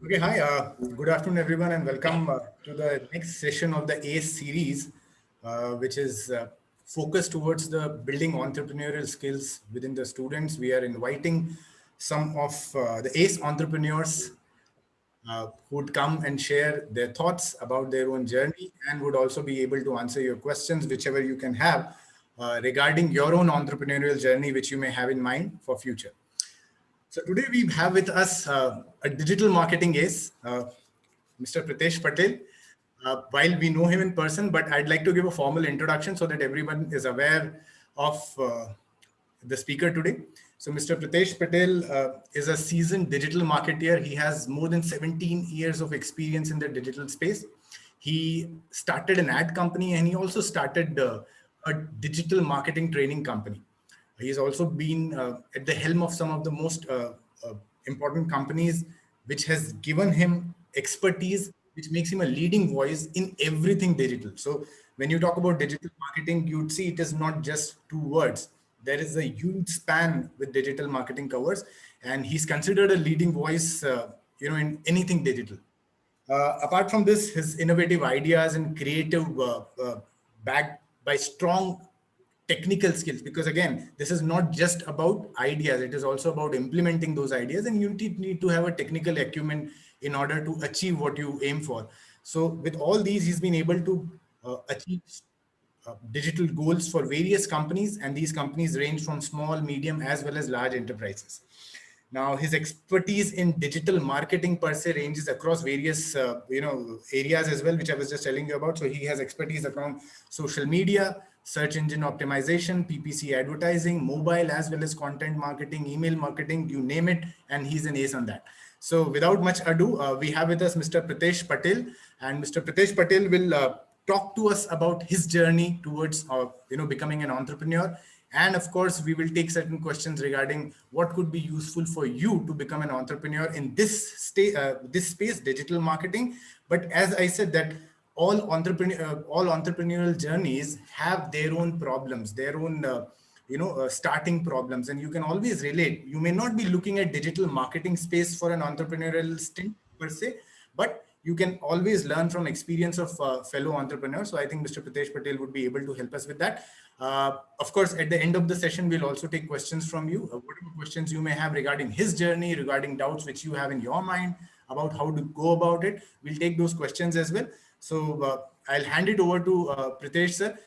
Okay, hi. Good afternoon, everyone, and welcome to the next session of the ACE series, which is focused towards the building entrepreneurial skills within the students. We are inviting some of the ACE entrepreneurs who would come and share their thoughts about their own journey and would also be able to answer your questions, whichever you can have regarding your own entrepreneurial journey, which you may have in mind for future. So today we have with us a digital marketing ace, Mr. Pritesh Patel. While we know him in person, but I'd like to give a formal introduction so that everyone is aware of the speaker today. So Mr. Pritesh Patel is a seasoned digital marketer. He has more than 17 years of experience in the digital space. He started an ad company and he also started a digital marketing training company. He's also been at the helm of some of the most important companies, which has given him expertise, which makes him a leading voice in everything digital. So when you talk about digital marketing, you'd see it is not just two words. There is a huge span with digital marketing covers, and he's considered a leading voice, in anything digital. Apart from this, his innovative ideas and creative backed by strong technical skills, because again, this is not just about ideas, it is also about implementing those ideas, and you need to have a technical acumen in order to achieve what you aim for. So with all these, he's been able to achieve digital goals for various companies, and these companies range from small, medium, as well as large enterprises. Now, his expertise in digital marketing per se ranges across various, areas as well, which I was just telling you about. So he has expertise around social media, search engine optimization, PPC advertising, mobile, as well as content marketing, email marketing, you name it, and he's an ace on that. So without much ado, we have with us Mr. Pritesh Patel, and Mr. Pritesh Patel will talk to us about his journey towards, becoming an entrepreneur. And of course, we will take certain questions regarding what could be useful for you to become an entrepreneur in this space, digital marketing. But as I said, that all entrepreneurial journeys have their own problems, their own starting problems, and you can always relate. You may not be looking at digital marketing space for an entrepreneurial stint per se, but you can always learn from experience of fellow entrepreneurs. So I think Mr. Pritesh Patel would be able to help us with that. Of course, at the end of the session, we'll also take questions from you. Whatever questions you may have regarding his journey, regarding doubts which you have in your mind about how to go about it, we'll take those questions as well. So I'll hand it over to Pritesh sir.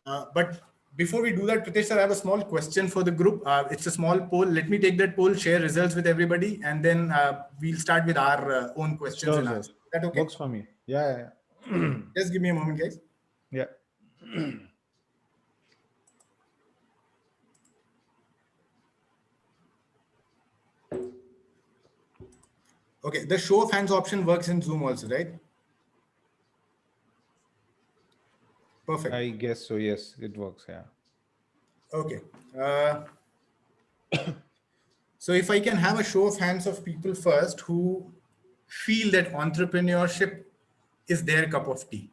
But before we do that, Pritesh sir, I have a small question for the group. It's a small poll. Let me take that poll, share results with everybody, and then we'll start with our own questions Sure, and sir. answers. Is that okay? Works for me. Yeah. Just give me a moment, guys. Yeah. Okay, the show of hands option works in Zoom also, right? Perfect. I guess so. Yes, it works. Yeah. Okay. Uh, so if I can have a show of hands of people first who feel that entrepreneurship is their cup of tea.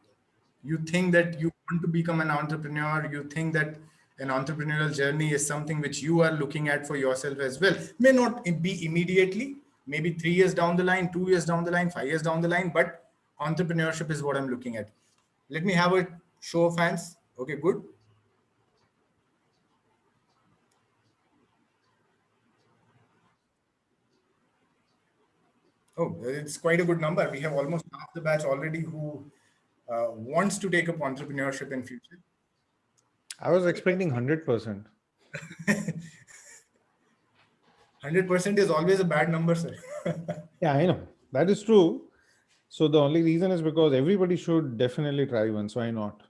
You think that you want to become an entrepreneur, you think that an entrepreneurial journey is something which you are looking at for yourself as well. May not be immediately, maybe 3 years down the line, 2 years down the line, 5 years down the line, but entrepreneurship is what I'm looking at. Let me have a show of hands. Okay, good. Oh, it's quite a good number. We have almost half the batch already who wants to take up entrepreneurship in future. I was expecting 100%. 100% is always a bad number, sir. Yeah, I know. That is true. So the only reason is because everybody should definitely try once. Why not?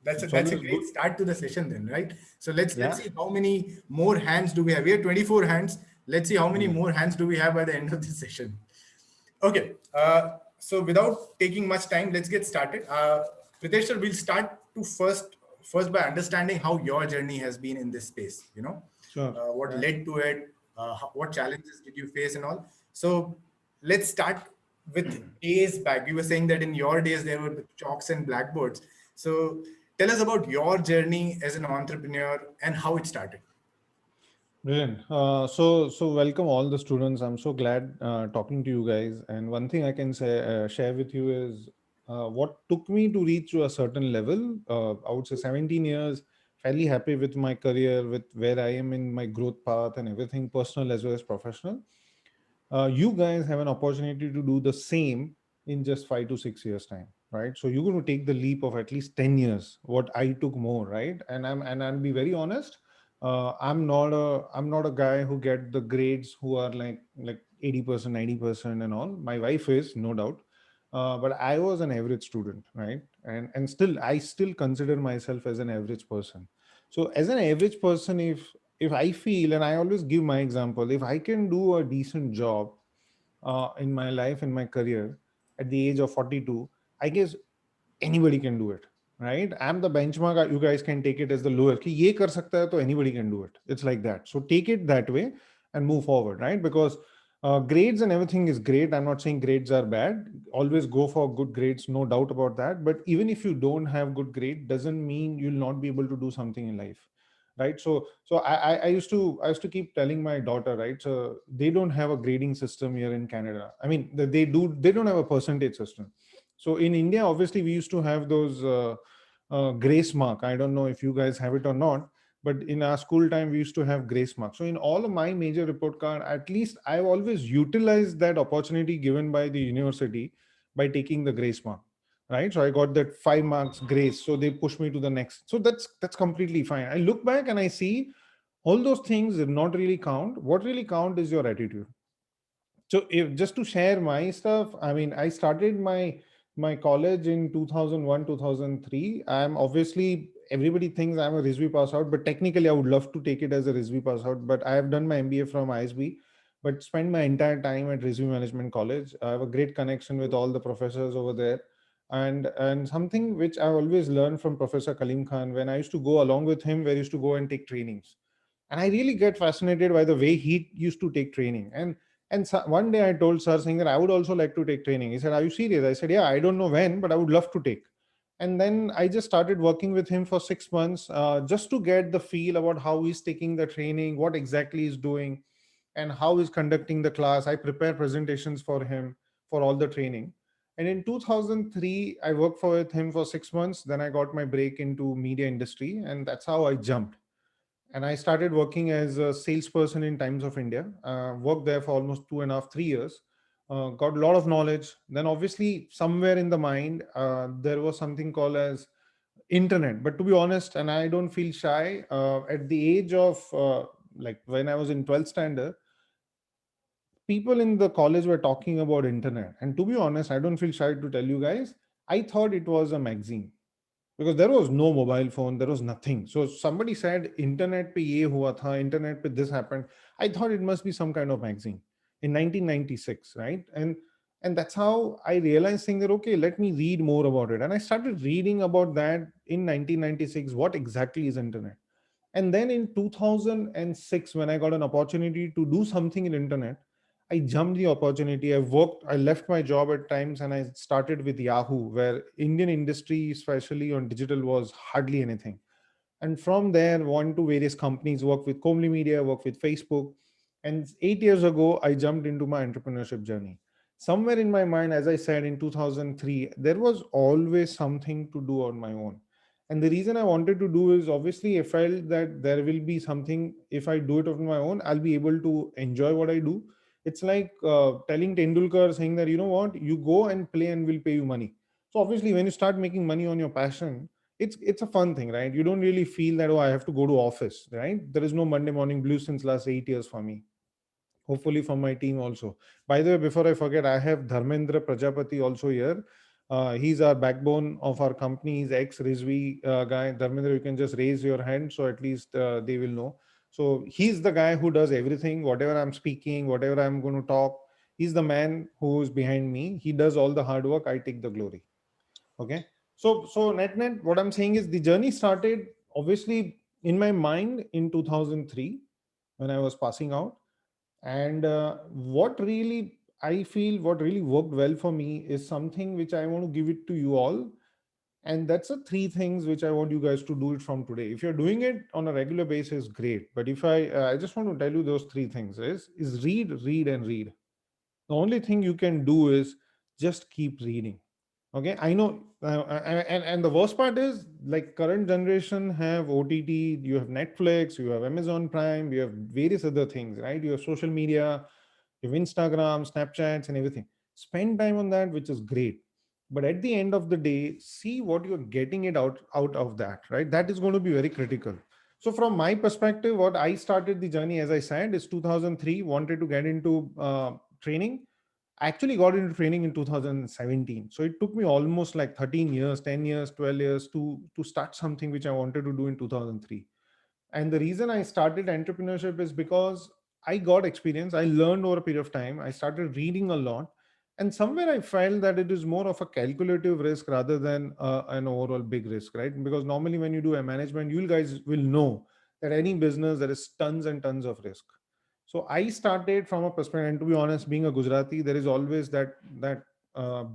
That's a, It's that's a always good. great start to the session then, right? So let's Yeah. see how many more hands do we have. We have 24 hands. Let's see how many Hmm. more hands do we have by the end of this session. Okay. So without taking much time, let's get started. Pritesh sir, we'll start to first by understanding how your journey has been in this space. Sure. What Yeah. led to it, what challenges did you face, and all. So let's start with days back. You were saying that in your days there were chalks and blackboards. So tell us about your journey as an entrepreneur and how it started. Brilliant. So welcome all the students. I'm so glad talking to you guys. And one thing I can say, share with you is what took me to reach to a certain level. I would say 17 years. Fairly happy with my career, with where I am in my growth path and everything, personal as well as professional. You guys have an opportunity to do the same in just 5 to 6 years time, right? So you're going to take the leap of at least 10 years what I took more, right? And I'll be very honest, I'm not a guy who get the grades who are like 80%, 90% and all. My wife is, no doubt. But I was an average student, right? And still I still consider myself as an average person. So as an average person, if I feel, and I always give my example, if I can do a decent job in my life, in my career, at the age of 42, I guess anybody can do it, right? I'm the benchmark. You guys can take it as the lowest. कि ये कर सकता है, तो anybody can do it. It's like that. So take it that way and move forward, right? Because grades and everything is great. I'm not saying grades are bad. Always go for good grades, no doubt about that. But even if you don't have good grade, doesn't mean you'll not be able to do something in life, right? So I used to keep telling my daughter, right? So they don't have a grading system here in Canada. I mean, they don't have a percentage system. So in India, obviously, we used to have those grace mark. I don't know if you guys have it or not, but in our school time, we used to have grace mark. So in all of my major report card, at least I've always utilized that opportunity given by the university by taking the grace mark, right? So I got that 5 marks grace. So they push me to the next. So that's completely fine. I look back and I see all those things did not really count. What really count is your attitude. So if just to share my stuff, I mean, I started my college in 2001 2003. I'm obviously, everybody thinks I'm a RISB pass out, but technically I would love to take it as a RISB pass out. But I have done my MBA from ISB, but spent my entire time at RISB Management College. I have a great connection with all the professors over there. And something which I always learned from Professor Kalim Khan, when I used to go along with him, where I used to go and take trainings, and I really get fascinated by the way he used to take training. And so one day I told sir, saying that I would also like to take training. He said, are you serious? I said, yeah, I don't know when, but I would love to take. And then I just started working with him for 6 months, just to get the feel about how he's taking the training, what exactly he's doing, and how he's conducting the class. I prepare presentations for him for all the training. And in 2003, I worked for with him for 6 months. Then I got my break into media industry, and that's how I jumped. And I started working as a salesperson in Times of India. Worked there for almost 2.5, 3 years. Got a lot of knowledge. Then obviously somewhere in the mind, there was something called as internet. But to be honest, and I don't feel shy, at the age of like when I was in 12th standard, people in the college were talking about internet. And to be honest, I don't feel shy to tell you guys, I thought it was a magazine, because there was no mobile phone, there was nothing. So somebody said internet pe ye hua tha, internet pe this happened. I thought it must be some kind of magazine in 1996, right? And that's how I realized, saying that okay, let me read more about it. And I started reading about that in 1996, what exactly is internet. And then in 2006, when I got an opportunity to do something in internet, I jumped the opportunity. I left my job at times and I started with Yahoo, where Indian industry, especially on digital, was hardly anything. And from there, went to various companies, worked with Comly Media, worked with Facebook. And 8 years ago, I jumped into my entrepreneurship journey. Somewhere in my mind, as I said in 2003, there was always something to do on my own. And the reason I wanted to do is, obviously I felt that there will be something, if I do it on my own, I'll be able to enjoy what I do. It's like telling Tendulkar, saying that, you know what, you go and play and we'll pay you money. So obviously, when you start making money on your passion, it's a fun thing, right? You don't really feel that, oh, I have to go to office, right? There is no Monday morning blues since last 8 years for me. Hopefully from my team also. By the way, before I forget, I have Dharmendra Prajapati also here. He's our backbone of our company. He's ex Rizvi guy. Dharmendra, you can just raise your hand, so at least they will know. So he's the guy who does everything, whatever I'm speaking, whatever I'm going to talk. He's the man who's behind me. He does all the hard work. I take the glory. Okay. So net, what I'm saying is the journey started obviously in my mind in 2003 when I was passing out. And what really I feel, what really worked well for me is something which I want to give it to you all. And that's the three things which I want you guys to do it from today. If you're doing it on a regular basis, great. But if I just want to tell you those three things is read, read, and read. The only thing you can do is just keep reading. Okay, I know, and the worst part is, like, current generation have OTT, you have Netflix, you have Amazon Prime, you have various other things, right? You have social media, you have Instagram, Snapchats, and everything. Spend time on that, which is great. But at the end of the day, see what you're getting it out of that, right? That is going to be very critical. So from my perspective, what I started the journey, as I said, is 2003. Wanted to get into training. I actually got into training in 2017. So it took me almost like 13 years, 10 years, 12 years to start something which I wanted to do in 2003. And the reason I started entrepreneurship is because I got experience. I learned over a period of time. I started reading a lot. And somewhere I felt that it is more of a calculative risk rather than an overall big risk, right? Because normally when you do a management, you guys will know that any business, there is tons and tons of risk. So I started from a perspective, and to be honest, being a Gujarati, there is always that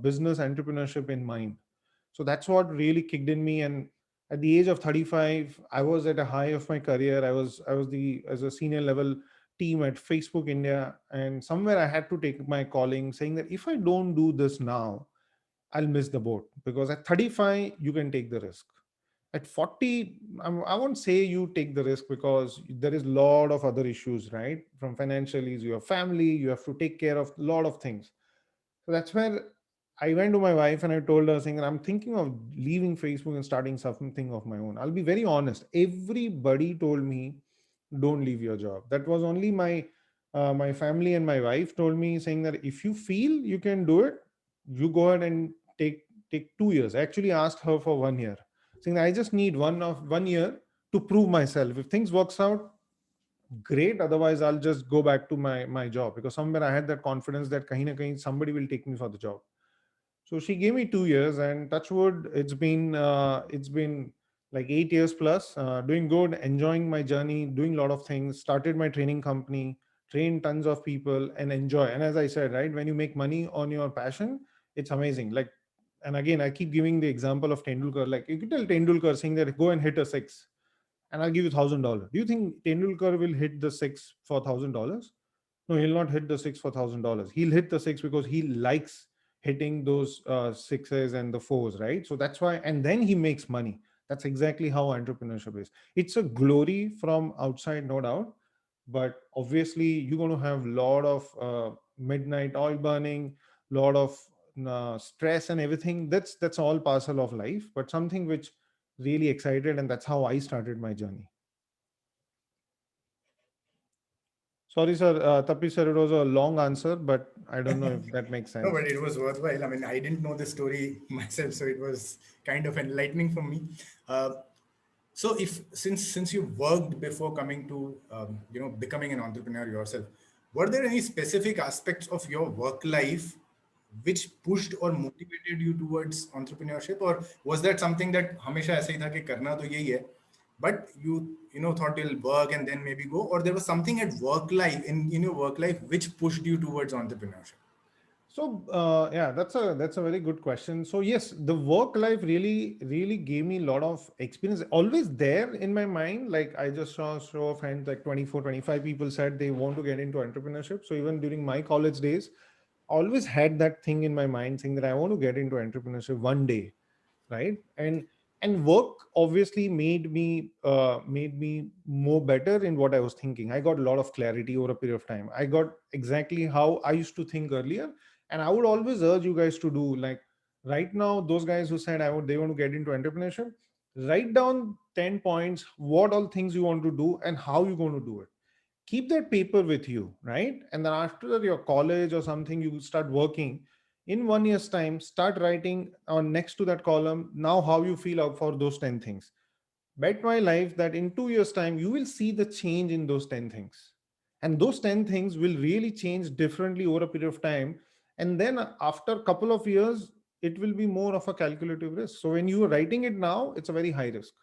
business entrepreneurship in mind. So that's what really kicked in me. And at the age of 35, I was at a high of my career. I was the as a senior level team at Facebook India, and somewhere I had to take my calling, saying that if I don't do this now, I'll miss the boat. Because at 35, you can take the risk. At 40, I won't say you take the risk, because there is a lot of other issues, right? From financially, you have family, you have to take care of a lot of things. So that's where I went to my wife and I told her, saying, I'm thinking of leaving Facebook and starting something of my own. I'll be very honest. Everybody told me, don't leave your job. That was only my family and my wife told me, saying that if you feel you can do it, you go ahead and take 2 years. I actually asked her for 1 year, saying that I just need 1 year to prove myself. If things works out, great. Otherwise, I'll just go back to my job, because somewhere I had that confidence that kahin na kahin somebody will take me for the job. So she gave me 2 years, and touch wood, it's been like 8 years plus, doing good, enjoying my journey, doing a lot of things. Started my training company, trained tons of people, and enjoy. And as I said, right, when you make money on your passion, it's amazing. Like, and again, I keep giving the example of Tendulkar. Like, you could tell Tendulkar, saying that go and hit a six, and I'll give you $1,000. Do you think Tendulkar will hit the six for $1,000? No, he'll not hit the six for $1,000. He'll hit the six because he likes hitting those sixes and the fours, right? So that's why, and then he makes money. That's exactly how entrepreneurship is. It's a glory from outside, no doubt, but obviously you're going to have a lot of midnight oil burning, lot of stress and everything. That's all parcel of life, but something which really excited, and that's how I started my journey. Sorry, sir. Tapi sir, it was a long answer, but I don't know if that makes No, sense. but it was worthwhile. I mean, I didn't know this story myself, so it was kind of enlightening for me. Uh, so, if since you worked before coming to becoming an entrepreneur yourself, were there any specific aspects of your work life which pushed or motivated you towards entrepreneurship, or was that something that हमेशा ऐसे ही था कि करना तो यही है, but you thought you'll work and then maybe go, or there was something at work life in your work life which pushed you towards entrepreneurship? So yeah, that's a very good question. So yes, the work life really gave me a lot of experience. Always there in my mind. Like, I just saw a show of hands, like 24, 25 people said they want to get into entrepreneurship. So even during my college days, I always had that thing in my mind, saying that I want to get into entrepreneurship one day, right? And work obviously made me more better in what I was thinking. I got a lot of clarity over a period of time. I got exactly how I used to think earlier. And I would always urge you guys to do, like, right now, those guys who said they want to get into entrepreneurship, write down 10 points, what all things you want to do and how you're going to do it. Keep that paper with you, right? And then after your college or something, you start working. In 1 year's time, start writing on next to that column now how you feel out for those 10 things. Bet my life that in 2 years time you will see the change in those 10 things, and those 10 things will really change differently over a period of time. And then after a couple of years, it will be more of a calculative risk. So when you are writing it now, it's a very high risk,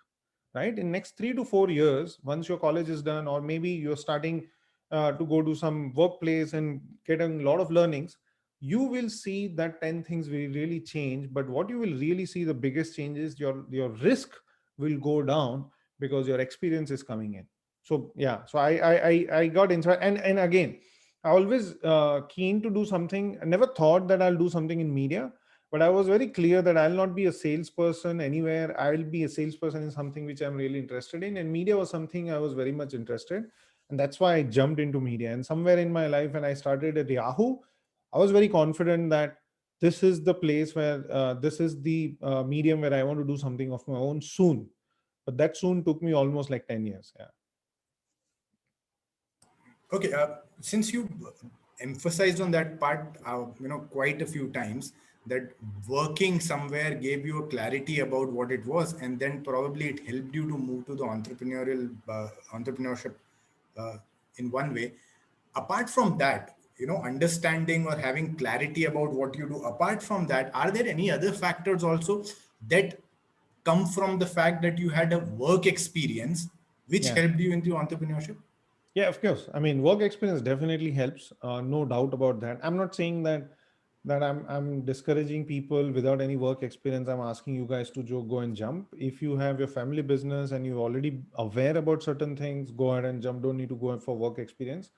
right? In next 3 to 4 years, once your college is done, or maybe you're starting to go to some workplace and getting a lot of learnings, you will see that 10 things will really change. But what you will really see, the biggest change is your risk will go down because your experience is coming in. So yeah, so I got inspired. And again, I always keen to do something. I never thought that I'll do something in media, but I was very clear that I'll not be a salesperson anywhere. I will be a salesperson in something which I'm really interested in, and media was something I was very much interested. And that's why I jumped into media. And somewhere in my life, when I started at Yahoo, I was very confident that this is the place where this is the medium where I want to do something of my own soon. But that soon took me almost like 10 years. Yeah. Okay, since you emphasized on that part, quite a few times, that working somewhere gave you a clarity about what it was, and then probably it helped you to move to the entrepreneurship uh, in one way. Apart from that, understanding or having clarity about what you do. Apart from that, are there any other factors also that come from the fact that you had a work experience which Yeah. helped you into entrepreneurship? Yeah, of course. I mean, work experience definitely helps. No doubt about that. I'm not saying that I'm discouraging people without any work experience. I'm asking you guys to go and jump. If you have your family business and you're already aware about certain things, go ahead and jump. Don't need to go for work experience.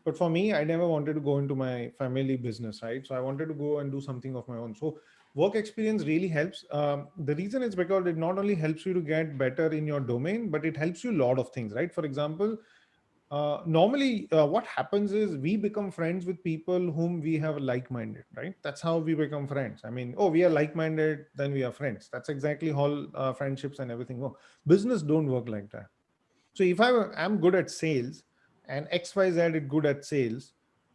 But for me, I never wanted to go into my family business, right? So I wanted to go and do something of my own. So work experience really helps. The reason is because it not only helps you to get better in your domain, but it helps you a lot of things, right? For example, normally what happens is we become friends with people whom we have like-minded, right? That's how we become friends. I mean, oh, we are like-minded, then we are friends. That's exactly how friendships and everything work. Business don't work like that. So if I'm good at sales and XYZ is good at sales,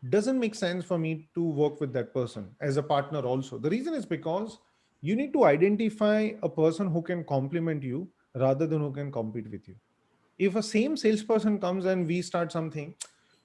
doesn't make sense for me to work with that person as a partner also. The reason is because you need to identify a person who can complement you rather than who can compete with you. If a same salesperson comes and we start something,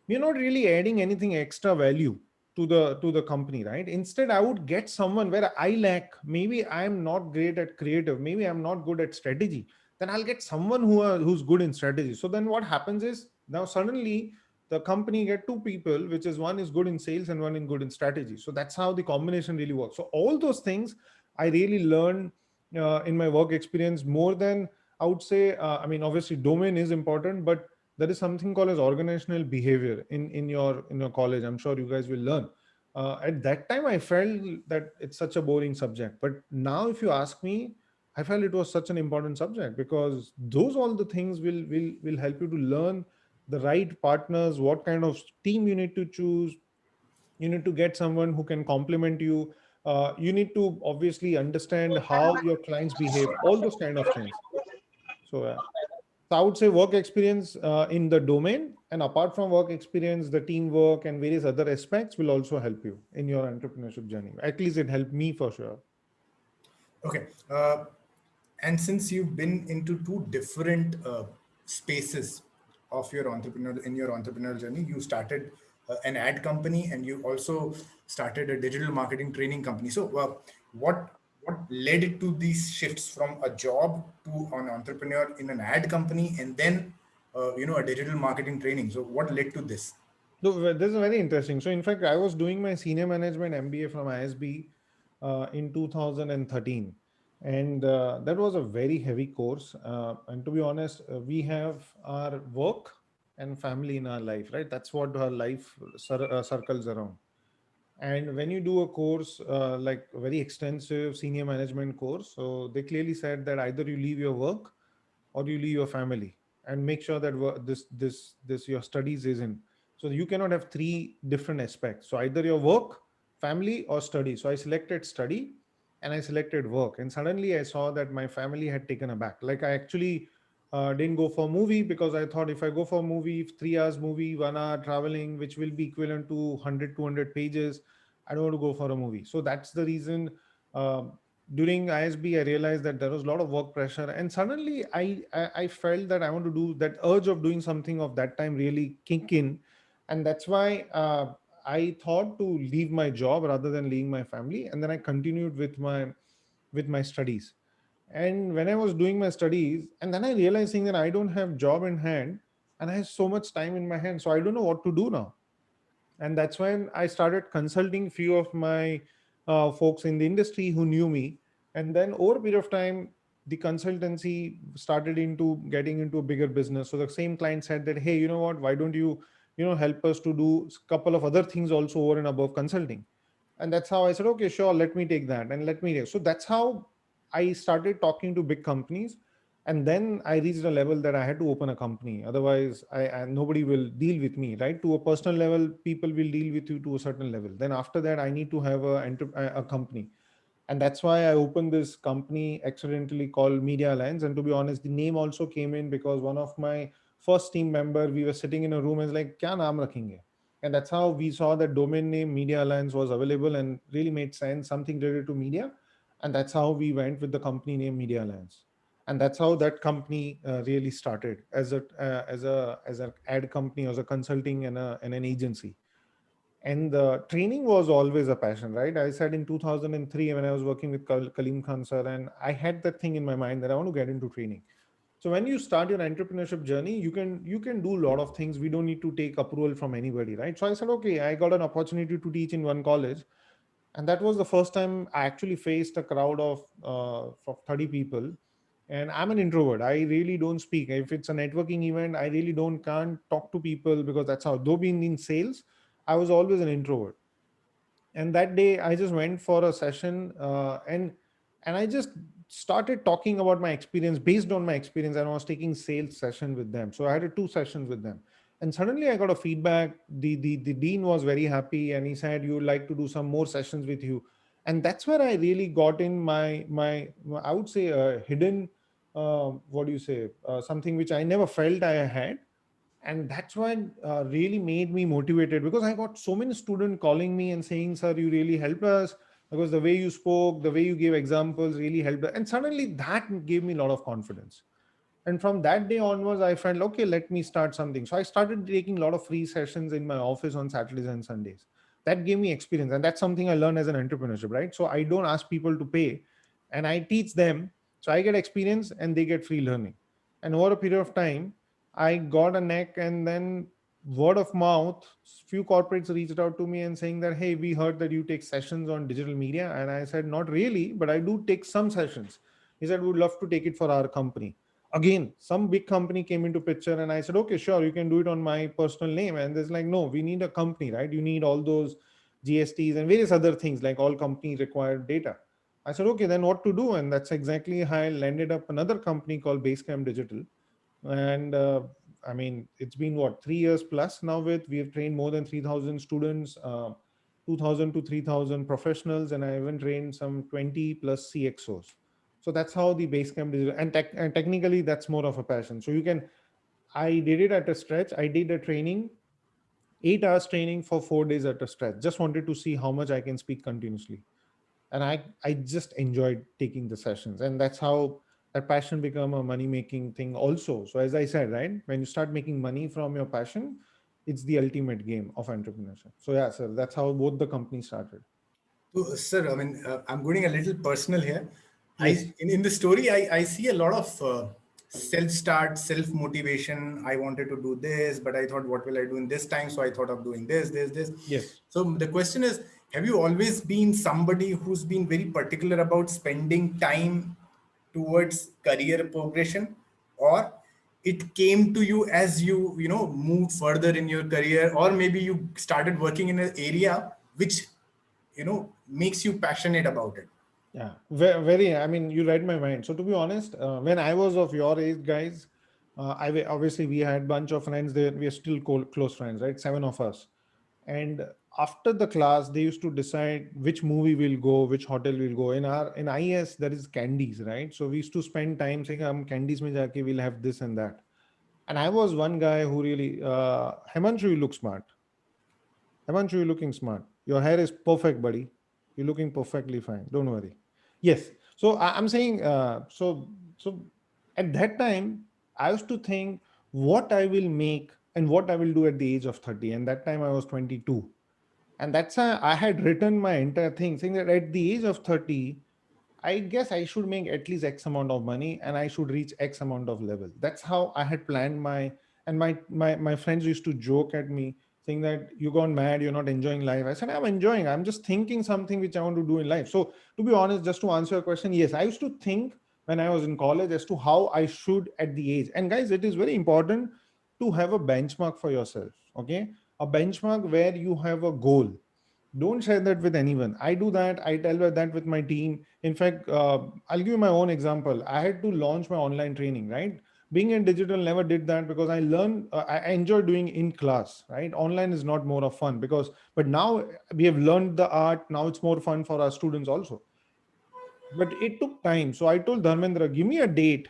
we're not really adding anything extra value to the company, right? Instead, I would get someone where I lack. Maybe I'm not great at creative, maybe I'm not good at strategy. Then I'll get someone who's good in strategy. So then what happens is, now suddenly the company get two people, which is one is good in sales and one is good in strategy. So that's how the combination really works. So all those things I really learned in my work experience more than I would say. I mean, obviously, domain is important, but there is something called as organizational behavior in your college. I'm sure you guys will learn. At that time, I felt that it's such a boring subject, but now, if you ask me, I felt it was such an important subject because those all the things will help you to learn the right partners, what kind of team you need to choose. You need to get someone who can complement you. You need to obviously understand how your clients behave, all those kind of things. So so I would say work experience in the domain, and apart from work experience, the teamwork and various other aspects will also help you in your entrepreneurship journey. At least it helped me for sure. Okay. And since you've been into two different spaces of your entrepreneurial journey, you started an ad company and you also started a digital marketing training company. So, what led it to these shifts from a job to an entrepreneur in an ad company and then a digital marketing training? So, what led to this? So this is very interesting. So in fact, I was doing my senior management MBA from ISB in 2013, and that was a very heavy course. And to be honest, we have our work and family in our life, right? That's what our life circles around. And when you do a course like a very extensive senior management course, so they clearly said that either you leave your work or you leave your family, and make sure that this your studies is in. So you cannot have three different aspects. So either your work, family, or study. So I selected study and I selected work, and suddenly I saw that my family had taken aback. Like I actually didn't go for a movie because I thought if I go for a movie, 3 hours movie, 1 hour traveling, which will be equivalent to 100, 200 pages, I don't want to go for a movie. So that's the reason. During ISB, I realized that there was a lot of work pressure, and suddenly I felt that I want to do that. Urge of doing something of that time really kick in, and that's why I thought to leave my job rather than leaving my family, and then I continued with my studies. And when I was doing my studies, and then I realizing that I don't have job in hand, and I have so much time in my hand, so I don't know what to do now. And that's when I started consulting few of my folks in the industry who knew me. And then over a period of time, the consultancy started into getting into a bigger business. So the same client said that, hey, you know what, why don't you, help us to do a couple of other things also over and above consulting. And that's how I said, okay, sure, let me take that and let me. So that's how I started talking to big companies. And then I reached a level that I had to open a company. Otherwise, I nobody will deal with me, right? To a personal level, people will deal with you to a certain level. Then after that, I need to have a company. And that's why I opened this company accidentally called Media Alliance. And to be honest, the name also came in because one of my first team member, we were sitting in a room and was like, kya naam rakhenge? And that's how we saw that domain name Media Alliance was available and really made sense, something related to media. And that's how we went with the company name Media Alliance. And that's how that company really started as an ad company, as a consulting and an agency. And the training was always a passion, right? I said in 2003 when I was working with Kaleem Khan sir, and I had that thing in my mind that I want to get into training. So when you start your entrepreneurship journey, you can do a lot of things. We don't need to take approval from anybody, right? So I said, okay, I got an opportunity to teach in one college, and that was the first time I actually faced a crowd of 30 people. And I'm an introvert. I really don't speak. If it's a networking event, I really don't can't talk to people because that's how. Though being in sales, I was always an introvert. And that day I just went for a session, and I just started talking about my experience based on my experience, and I was taking sales session with them. So I had two sessions with them, and suddenly I got a feedback. The dean was very happy, and he said, you would like to do some more sessions with you. And that's where I really got in my I would say a hidden, what do you say, something which I never felt I had. And that's what really made me motivated, because I got so many students calling me and saying, sir, you really helped us, because the way you spoke, the way you gave examples really helped us. And suddenly that gave me a lot of confidence. And from that day onwards, I felt, okay, let me start something. So I started taking a lot of free sessions in my office on Saturdays and Sundays. That gave me experience, and that's something I learned as an entrepreneurship, right? So I don't ask people to pay, and I teach them. So I get experience and they get free learning. And over a period of time, I got a neck, and then word of mouth, few corporates reached out to me and saying that, hey, we heard that you take sessions on digital media. And I said, not really, but I do take some sessions. He said, we'd love to take it for our company. Again, some big company came into picture, and I said, okay, sure, you can do it on my personal name. And there's like, no, we need a company, right? You need all those GSTs and various other things, like all companies require data. I said, okay, then what to do? And that's exactly how I landed up another company called Basecamp Digital. And I mean, it's been what, 3 years plus now. With we have trained more than 3,000 students, 2,000 to 3,000 professionals, and I even trained some 20 plus CXOs. So that's how the Basecamp is. And technically that's more of a passion. So you can, I did it at a stretch. I did a training, 8 hours training for 4 days at a stretch. Just wanted to see how much I can speak continuously. And I just enjoyed taking the sessions. And that's how that passion become a money making thing also. So as I said, right, when you start making money from your passion, it's the ultimate game of entrepreneurship. So yeah, sir, that's how both the companies started. So, sir, I mean, I'm going a little personal here. Yes. In the story, I see a lot of self-start, self-motivation. I wanted to do this, but I thought, what will I do in this time? So I thought of doing this. Yes. So the question is, have you always been somebody who's been very particular about spending time towards career progression, or it came to you as you moved further in your career, or maybe you started working in an area which makes you passionate about it? Yeah, very. I mean, you read my mind. So to be honest, when I was of your age, guys, obviously we had bunch of friends there. We are still close friends, right? 7 of us. And after the class, they used to decide which movie we'll go, which hotel we'll go. In IS, there is candies, right? So we used to spend time saying, candies mein jaake we'll have this and that. And I was one guy who really, Himanshu, you look smart. Himanshu, you're looking smart. Your hair is perfect, buddy. You're looking perfectly fine. Don't worry. Yes. So I'm saying, so at that time, I used to think what I will make and what I will do at the age of 30. And that time I was 22. And that's how I had written my entire thing, saying that at the age of 30, I guess I should make at least X amount of money and I should reach X amount of level. That's how I had planned my, and my friends used to joke at me saying that you gone mad, you're not enjoying life. I said, I'm enjoying. I'm just thinking something which I want to do in life. So to be honest, just to answer your question, yes, I used to think when I was in college as to how I should at the age. And guys, it is very important to have a benchmark for yourself. Okay. A benchmark where you have a goal. Don't share that with anyone. I do that. I tell that with my team. In fact, I'll give you my own example. I had to launch my online training, right? Being in digital, never did that because I learned, I enjoy doing in class, right? Online is not more of fun because, but now we have learned the art. Now it's more fun for our students also. But it took time. So I told Dharmendra, give me a date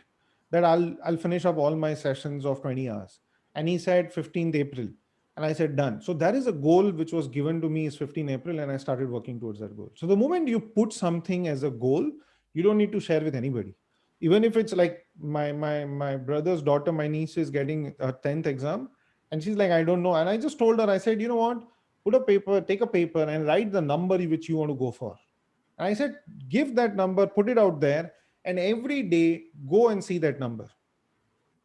that I'll finish up all my sessions of 20 hours. And he said 15th April. And I said, done. So that is a goal which was given to me is 15 April, and I started working towards that goal. So the moment you put something as a goal, you don't need to share with anybody. Even if it's like my brother's daughter, my niece is getting a 10th exam, and she's like, I don't know. And I just told her, I said, you know what? Put a paper, take a paper and write the number which you want to go for. And I said, give that number, put it out there, and every day go and see that number.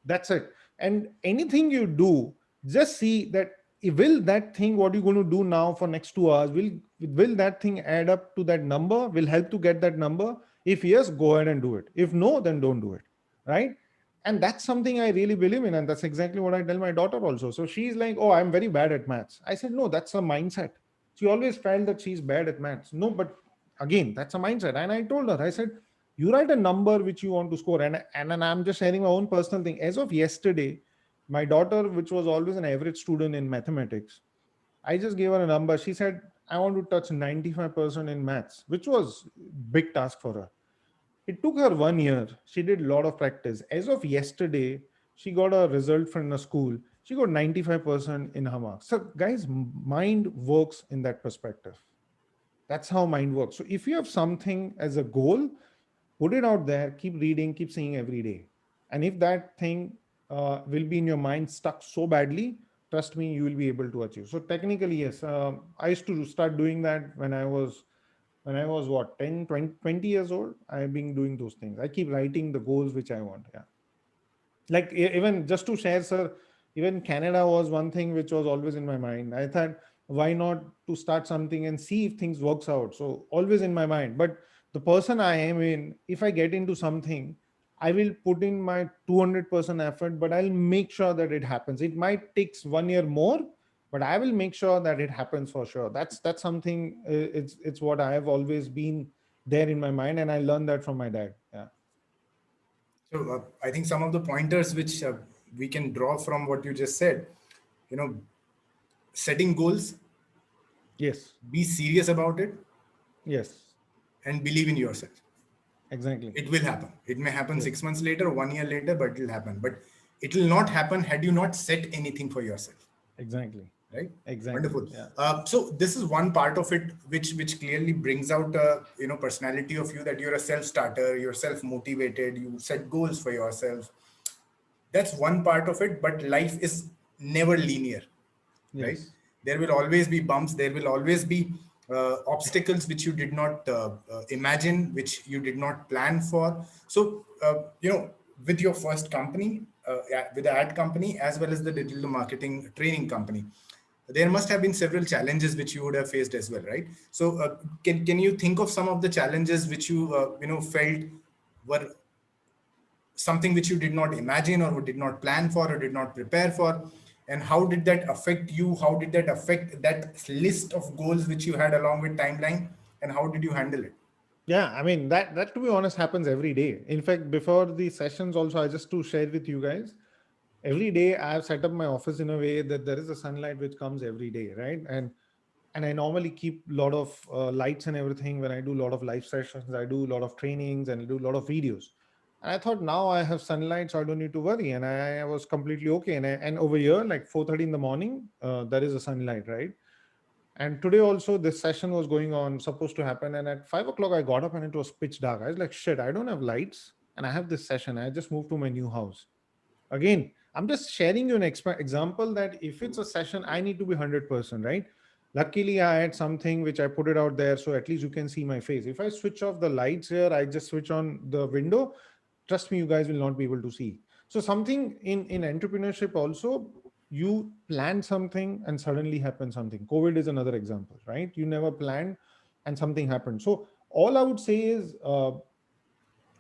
That's it. And anything you do, just see that will that thing what you're going to do now for next 2 hours, will that thing add up to that number, will help to get that number? If yes, go ahead and do it. If no, then don't do it. Right. And that's something I really believe in. And that's exactly what I tell my daughter also. So she's like, oh, I'm very bad at maths. I said, no, that's a mindset. She always felt that she's bad at maths. No, but again, that's a mindset. And I told her, I said, you write a number which you want to score. And I'm just sharing my own personal thing. As of yesterday, my daughter, which was always an average student in mathematics, I just gave her a number. She said, I want to touch 95% in maths, which was big task for her. It took her 1 year. She did a lot of practice. As of yesterday, she got a result from a school. She got 95% in her marks. So guys, mind works in that perspective. That's how mind works. So if you have something as a goal, put it out there, keep reading, keep seeing every day. And if that thing will be in your mind stuck so badly, trust me, you will be able to achieve. So technically, yes, I used to start doing that when I was what, 10, 20 years old. I've been doing those things. I keep writing the goals which I want. Yeah. Like even just to share, sir, even Canada was one thing which was always in my mind. I thought, why not to start something and see if things works out? So always in my mind. But the person I am in, if I get into something, I will put in my 200% effort, but I'll make sure that it happens. It might takes 1 year more, but I will make sure that it happens for sure. That's something. It's what I have always been there in my mind, and I learned that from my dad. Yeah. So I think some of the pointers which we can draw from what you just said, you know, setting goals, Yes. be serious about it, Yes. and believe in yourself. Exactly. It will happen. It may happen Yes. 6 months later, 1 year later, but it will happen. But it will not happen had you not set anything for yourself. Exactly. Right. Exactly. Wonderful. Yeah. So this is one part of it which clearly brings out personality of you, that you're a self-starter, you're self-motivated, you set goals for yourself. That's one part of it, but life is never linear, right? Yes. There will always be bumps, there will always be obstacles which you did not imagine, which you did not plan for. So with your first company, with the ad company as well as the digital marketing training company, there must have been several challenges which you would have faced as well, right? So can you think of some of the challenges which you felt were something which you did not imagine or did not plan for or did not prepare for, and how did that affect you? How did that affect that list of goals which you had along with timeline, and how did you handle it? Yeah. I mean, that to be honest happens every day. In fact, before the sessions also, I just to share with you guys, every day I've set up my office in a way that there is a sunlight which comes every day, right? And I normally keep a lot of lights and everything when I do a lot of live sessions. I do a lot of trainings and I do a lot of videos. And I thought now I have sunlight, so I don't need to worry. And I was completely okay. And over here, like 4:30 in the morning, there is a sunlight, right? And today also this session was going on, supposed to happen. And at 5 o'clock, I got up and it was pitch dark. I was like, shit, I don't have lights. And I have this session. I just moved to my new house. Again, I'm just sharing you an example that if it's a session, I need to be 100%, right? Luckily, I had something which I put it out there. So at least you can see my face. If I switch off the lights here, I just switch on the window. Trust me, you guys will not be able to see. So something in entrepreneurship also, you plan something and suddenly happens something. COVID is another example, right? You never planned and something happened. So all I would say is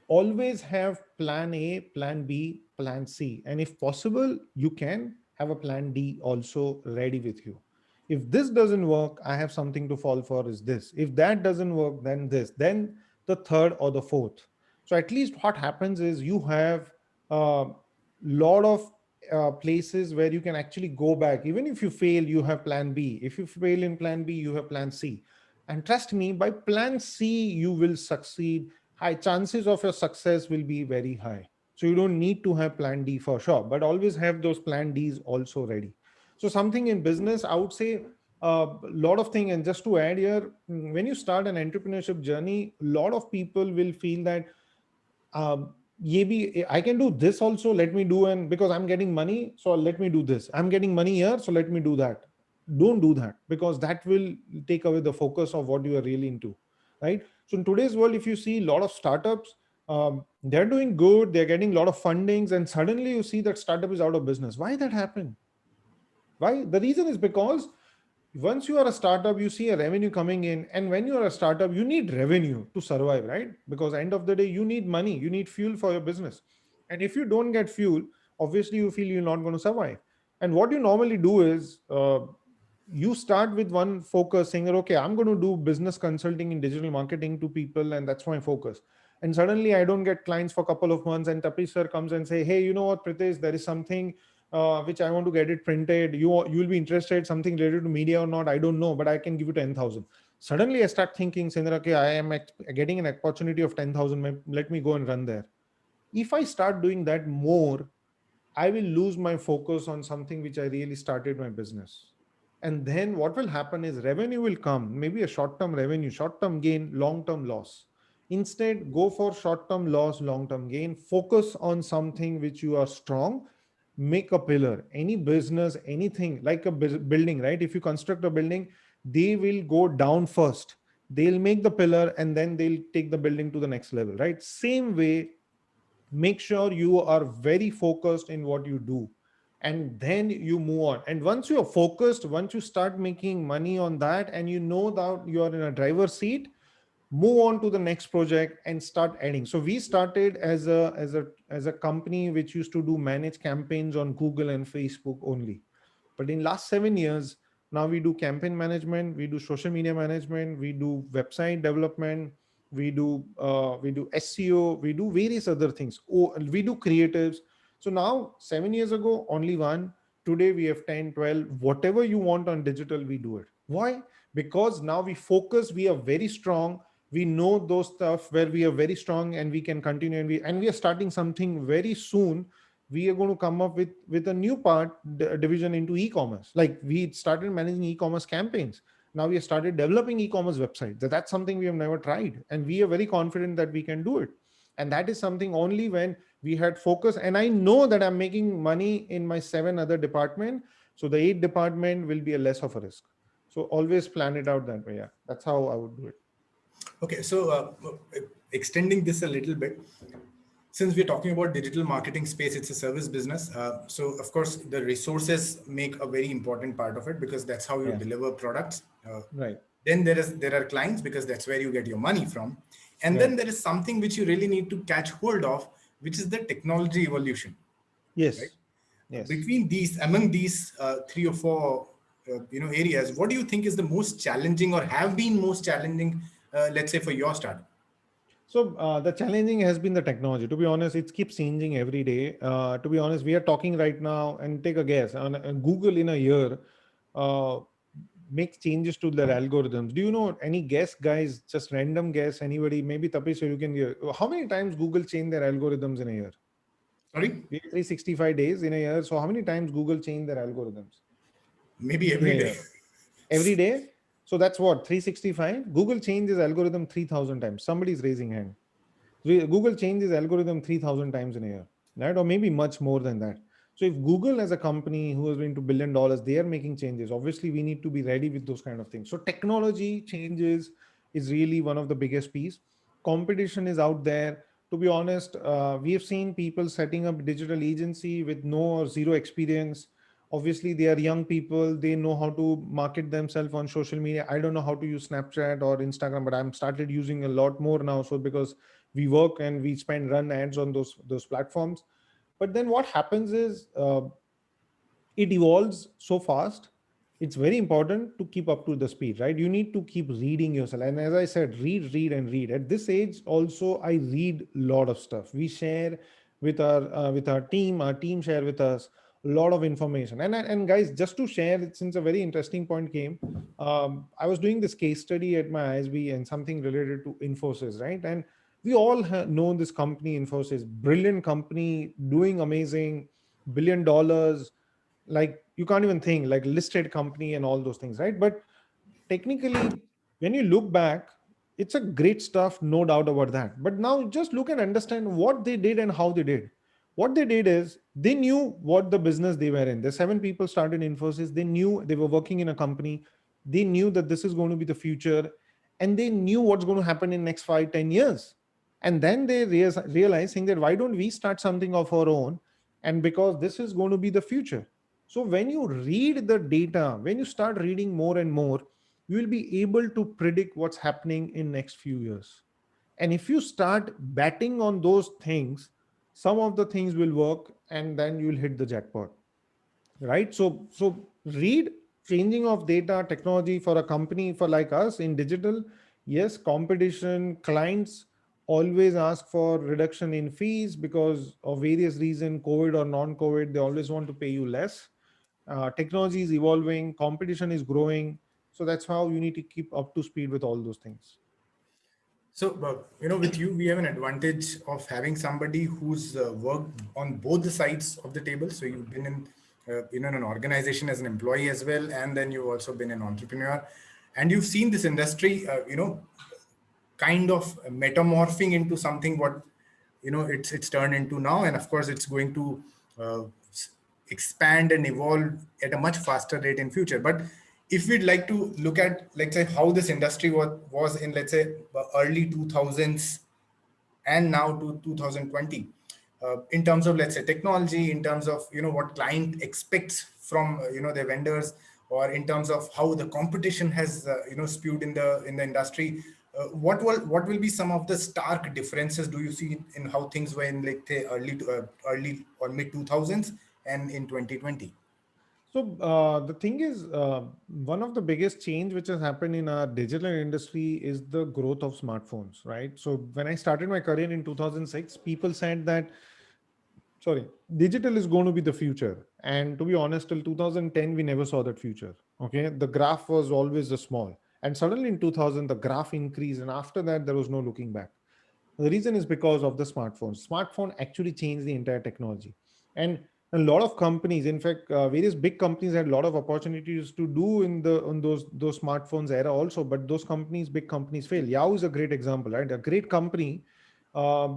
always have plan A, plan B, plan C. And if possible, you can have a plan D also ready with you. If this doesn't work, I have something to fall for is this. If that doesn't work, then this, then the third or the fourth. So at least what happens is you have a lot of places where you can actually go back. Even if you fail, you have plan B. If you fail in plan B, you have plan C. And trust me, by plan C, you will succeed. High chances of your success will be very high. So you don't need to have plan D for sure, but always have those plan Ds also ready. So something in business, I would say a lot of things. And just to add here, when you start an entrepreneurship journey, a lot of people will feel that ye bhi, I can do this also. Let me do, and because I'm getting money, so let me do this. I'm getting money here, so let me do that. Don't do that, because that will take away the focus of what you are really into, right? So in today's world, if you see a lot of startups, they're doing good, they're getting a lot of fundings, and suddenly you see that startup is out of business. Why that happened? Why? The reason is because once you are a startup, you see a revenue coming in, and when you are a startup, you need revenue to survive, right? Because end of the day, you need money, you need fuel for your business. And if you don't get fuel, obviously you feel you're not going to survive. And what you normally do is you start with one focus, saying that, okay, I'm going to do business consulting in digital marketing to people, and that's my focus. And suddenly I don't get clients for a couple of months, and Tapish sir comes and say, hey, you know what, Pritesh, there is something which I want to get it printed. You will be interested something related to media or not? I don't know, but I can give you 10,000. Suddenly I start thinking, saying that, okay, I am getting an opportunity of 10,000. Let me go and run there. If I start doing that more, I will lose my focus on something which I really started my business. And then what will happen is revenue will come, maybe a short term revenue, short term gain, long term loss. Instead, go for short term loss, long term gain. Focus on something which you are strong. Make a pillar. Any business, anything like a building, right? If you construct a building, they will go down first. They'll make the pillar and then they'll take the building to the next level, right? Same way, make sure you are very focused in what you do, and then you move on. And once you are focused, once you start making money on that, and you know that you are in a driver's seat, move on to the next project and start adding. So we started as a company which used to do manage campaigns on Google and Facebook only. But in last 7 years, now we do campaign management, we do social media management, we do website development, we do SEO, we do various other things. Oh, we do creatives. So now 7 years ago, only one. Today we have 10, 12, whatever you want on digital, we do it. Why? Because now we focus, we are very strong. We know those stuff where we are very strong and we can continue, and we are starting something very soon. We are going to come up with a new division into e-commerce. Like we started managing e-commerce campaigns. Now we have started developing e-commerce websites. That's something we have never tried, and we are very confident that we can do it. And that is something only when we had focus. And I know that I'm making money in my 7 other department, so the 8 department will be a less of a risk. So always plan it out that way. Yeah, that's how I would do it. Okay, so extending this a little bit, since we're talking about digital marketing space, it's a service business. So of course, the resources make a very important part of it, because that's how you Yeah. deliver products. Right. Then there are clients, because that's where you get your money from. And Right. then there is something which you really need to catch hold of, which is the technology evolution, right? Yes. Yes. Between these, among these 3 or 4 areas, what do you think is the most challenging, or have been most challenging, let's say, for your startup? So the challenging has been the technology. To be honest, it keeps changing every day. To be honest, we are talking right now, and take a guess. On Google in a year uh, makes changes to their algorithms. Do you know any guess, guys? Just random guess. Anybody? Maybe Tapish, so you can hear. How many times Google change their algorithms in a year? Sorry, We have 365 days in a year. So how many times Google change their algorithms maybe in a every day. year? Every day. So that's what, 365. Google changes algorithm 3,000 times. Somebody's raising hand. Google changes algorithm 3,000 times in a year, right? Or maybe much more than that. So if Google as a company who is into $1 billion, they are making changes. Obviously, we need to be ready with those kind of things. So technology changes is really one of the biggest piece. Competition is out there. To be honest, we have seen people setting up digital agency with no or zero experience, Obviously they are young people, they know how to market themselves on social media. I don't know how to use Snapchat or Instagram, but I'm started using a lot more now, so because we work and we spend run ads on those platforms. But then what happens is, it evolves so fast. It's very important to keep up to the speed, right? You need to keep reading yourself, and as I said, read and read. At this age also, I read a lot of stuff. We share with our team. Our team share with us a lot of information. And guys, just to share, since a very interesting point came, I was doing this case study at my ISB and something related to Infosys, right? And we all know this company, Infosys, brilliant company, doing amazing, $1 billion, like you can't even think, like listed company and all those things, right? But technically, when you look back, it's a great stuff, no doubt about that. But now just look and understand what they did and how they did. What they did is they knew what the business they were in. The 7 people started Infosys. They knew they were working in a company. They knew that this is going to be the future, and they knew what's going to happen in next 5, 10 years. And then they realizing that why don't we start something of our own? And because this is going to be the future. So when you read the data, when you start reading more and more, you will be able to predict what's happening in next few years. And if you start betting on those things, some of the things will work, and then you'll hit the jackpot, right? So read. Changing of data technology for a company for like us in digital, yes, competition, clients always ask for reduction in fees because of various reasons, COVID or non-COVID, they always want to pay you less. Technology is evolving, competition is growing, so that's how you need to keep up to speed with all those things. So, with you, we have an advantage of having somebody who's worked on both the sides of the table. So you've been in an organization as an employee as well, and then you've also been an entrepreneur, and you've seen this industry, kind of metamorphing into something what it's turned into now, and of course, it's going to expand and evolve at a much faster rate in future. But if we'd like to look at, let's say, how this industry was in, let's say, early 2000s and now to 2020, in terms of, let's say, technology, in terms of what client expects from their vendors, or in terms of how the competition has spewed in the industry, what will be some of the stark differences do you see in how things were in, like, say, early or mid 2000s and in 2020? So the thing is, one of the biggest change which has happened in our digital industry is the growth of smartphones, right? So when I started my career in 2006, people said that, sorry, digital is going to be the future. And to be honest, till 2010, we never saw that future. Okay. The graph was always a small. And suddenly in 2000, the graph increased. And after that, there was no looking back. The reason is because of the smartphone. Smartphone actually changed the entire technology. And a lot of companies, in fact, various big companies had a lot of opportunities to do in the on those smartphones era also. But those companies, big companies, fail. Yahoo is a great example, right? A great company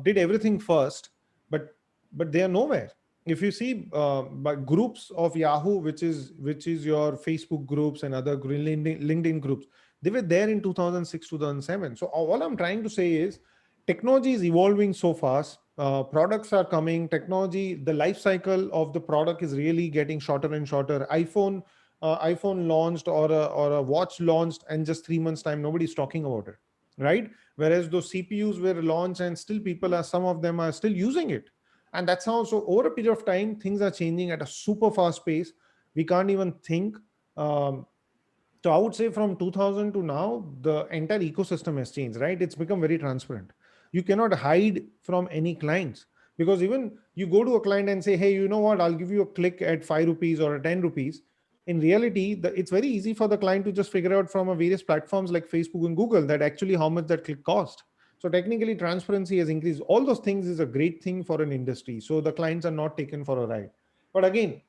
did everything first, but they are nowhere. If you see, by groups of Yahoo, which is your Facebook groups and other LinkedIn groups, they were there in 2006, 2007. So all I'm trying to say is technology is evolving so fast. Products are coming. Technology, the life cycle of the product is really getting shorter and shorter. iPhone launched, or a watch launched, and just 3 months time, nobody's talking about it, right? Whereas those CPUs were launched, and still people are, some of them are still using it. And that's how, so over a period of time, things are changing at a super fast pace. We can't even think. Um, so I would say from 2000 to now, the entire ecosystem has changed, right? It's become very transparent. You cannot hide from any clients, because even you go to a client and say, hey, you know what, I'll give you a click at 5 rupees or 10 rupees. In reality, it's very easy for the client to just figure out from a various platforms like Facebook and Google that actually how much that click cost. So technically, transparency has increased. All those things is a great thing for an industry. So the clients are not taken for a ride. But again,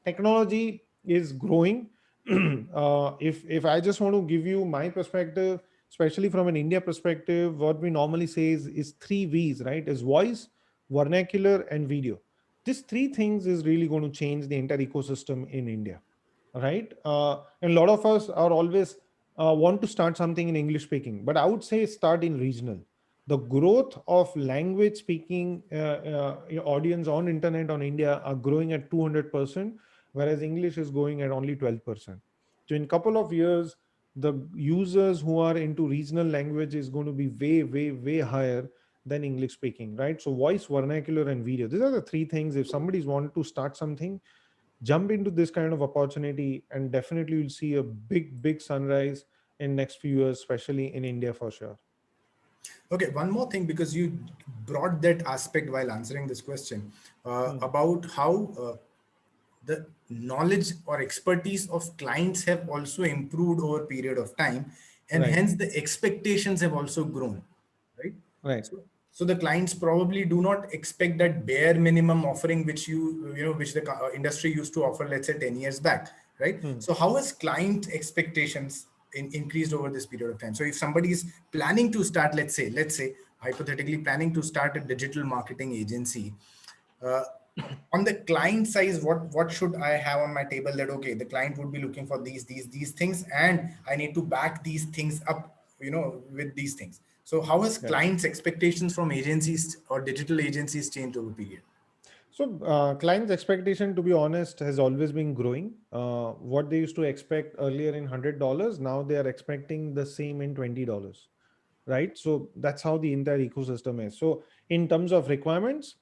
technology is growing. If I just want to give you my perspective, especially from an India perspective, what we normally say is 3 V's, right? Is voice, vernacular, and video. These 3 things is really going to change the entire ecosystem in India, right? And a lot of us are always want to start something in English speaking, but I would say start in regional. The growth of language speaking audience on internet on India are growing at 200%. whereas English is going at only 12%. So in couple of years, the users who are into regional language is going to be way, way, way higher than English speaking, right? So voice, vernacular, and video. These are the three things. If somebody's want to start something, jump into this kind of opportunity, and definitely you'll see a big, big sunrise in next few years, especially in India for sure. Okay, one more thing, because you brought that aspect while answering this question Hmm. about how the knowledge or expertise of clients have also improved over a period of time, and Right, hence the expectations have also grown, right? right. So the clients probably do not expect that bare minimum offering which which the industry used to offer, let's say 10 years back, right? Hmm. So how has client expectations increased over this period of time? So if somebody is planning to start, let's say hypothetically planning to start a digital marketing agency, uh, on the client side, what should I have on my table, that okay, the client would be looking for these things, and I need to back these things up, with these things. So how has Yeah. clients expectations from agencies or digital agencies changed over period? So, clients' expectation, to be honest, has always been growing. What they used to expect earlier in $100, now they are expecting the same in $20, right? So that's how the entire ecosystem is. So, in terms of requirements,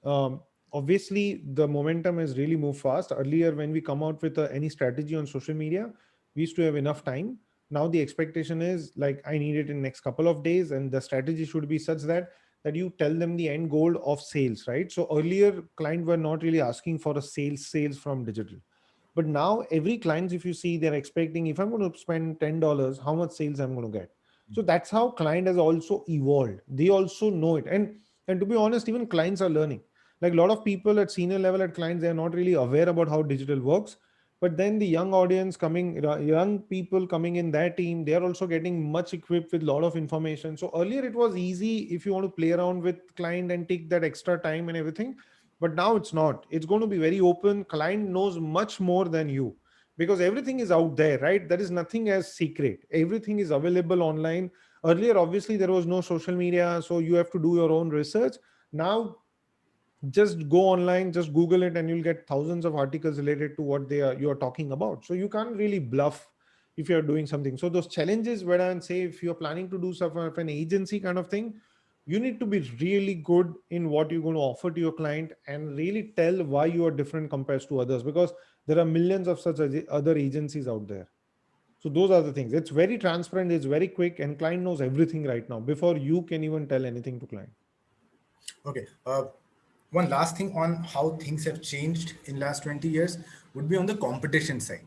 obviously the momentum has really moved fast. Earlier, when we come out with any strategy on social media, we used to have enough time. Now the expectation is like I need it in next couple of days, and the strategy should be such that you tell them the end goal of sales, right? So earlier client were not really asking for a sales from digital, but now every clients, if you see, they're expecting, if I'm going to spend $10, how much sales I'm going to get. So that's how client has also evolved. They also know it. And to be honest, even clients are learning. Like a lot of people at senior level at clients, they're not really aware about how digital works. But then the young audience coming, young people coming in their team, they're also getting much equipped with a lot of information. So earlier it was easy if you want to play around with client and take that extra time and everything, but now it's not. It's going to be very open. Client knows much more than you, because everything is out there, right? There is nothing as secret. Everything is available online. Earlier obviously there was no social media, so you have to do your own research. Now just go online, just Google it, and you'll get thousands of articles related to what they are you are talking about. So you can't really bluff if you're doing something. So those challenges, when I say if you're planning to do stuff of an agency kind of thing, you need to be really good in what you're going to offer to your client and really tell why you are different compared to others, because there are millions of such other agencies out there. So those are the things. It's very transparent, it's very quick, and client knows everything right now before you can even tell anything to client. Okay. One last thing on how things have changed in last 20 years would be on the competition side.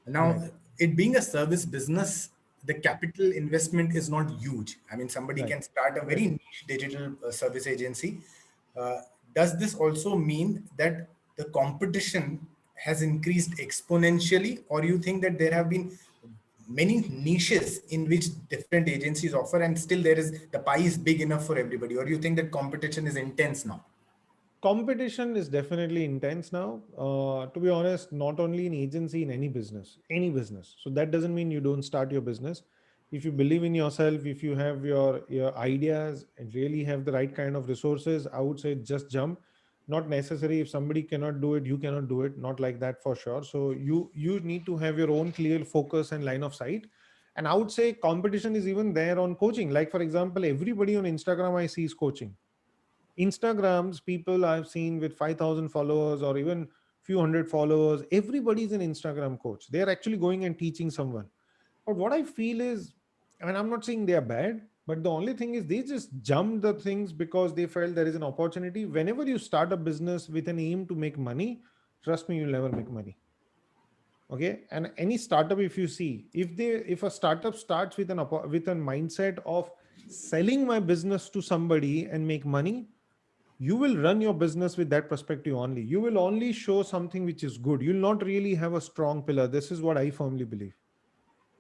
Now, Right, it being a service business, the capital investment is not huge. I mean, somebody right, can start a very right. niche digital service agency. Uh, does this also mean that the competition has increased exponentially, or you think that there have been many niches in which different agencies offer, and still there is the pie is big enough for everybody, or you think that competition is intense now? Competition is definitely intense now. To be honest, not only in agency, in any business. So that doesn't mean you don't start your business. If you believe in yourself, if you have your ideas and really have the right kind of resources, I would say just jump. Not necessary. If somebody cannot do it, you cannot do it. Not like that for sure. So you need to have your own clear focus and line of sight. And I would say competition is even there on coaching. Like for example, everybody on Instagram I see is coaching. Instagrams, people I've seen with 5,000 followers or even few hundred followers, everybody's an Instagram coach. They're actually going and teaching someone. But what I feel is, I mean, I'm not saying they are bad, but the only thing is they just jump the things because they felt there is an opportunity. Whenever you start a business with an aim to make money, trust me, you'll never make money. Okay. And any startup, if you see, if a startup starts with with a mindset of selling my business to somebody and make money, you will run your business with that perspective only. You will only show something which is good. You'll not really have a strong pillar. This is what I firmly believe.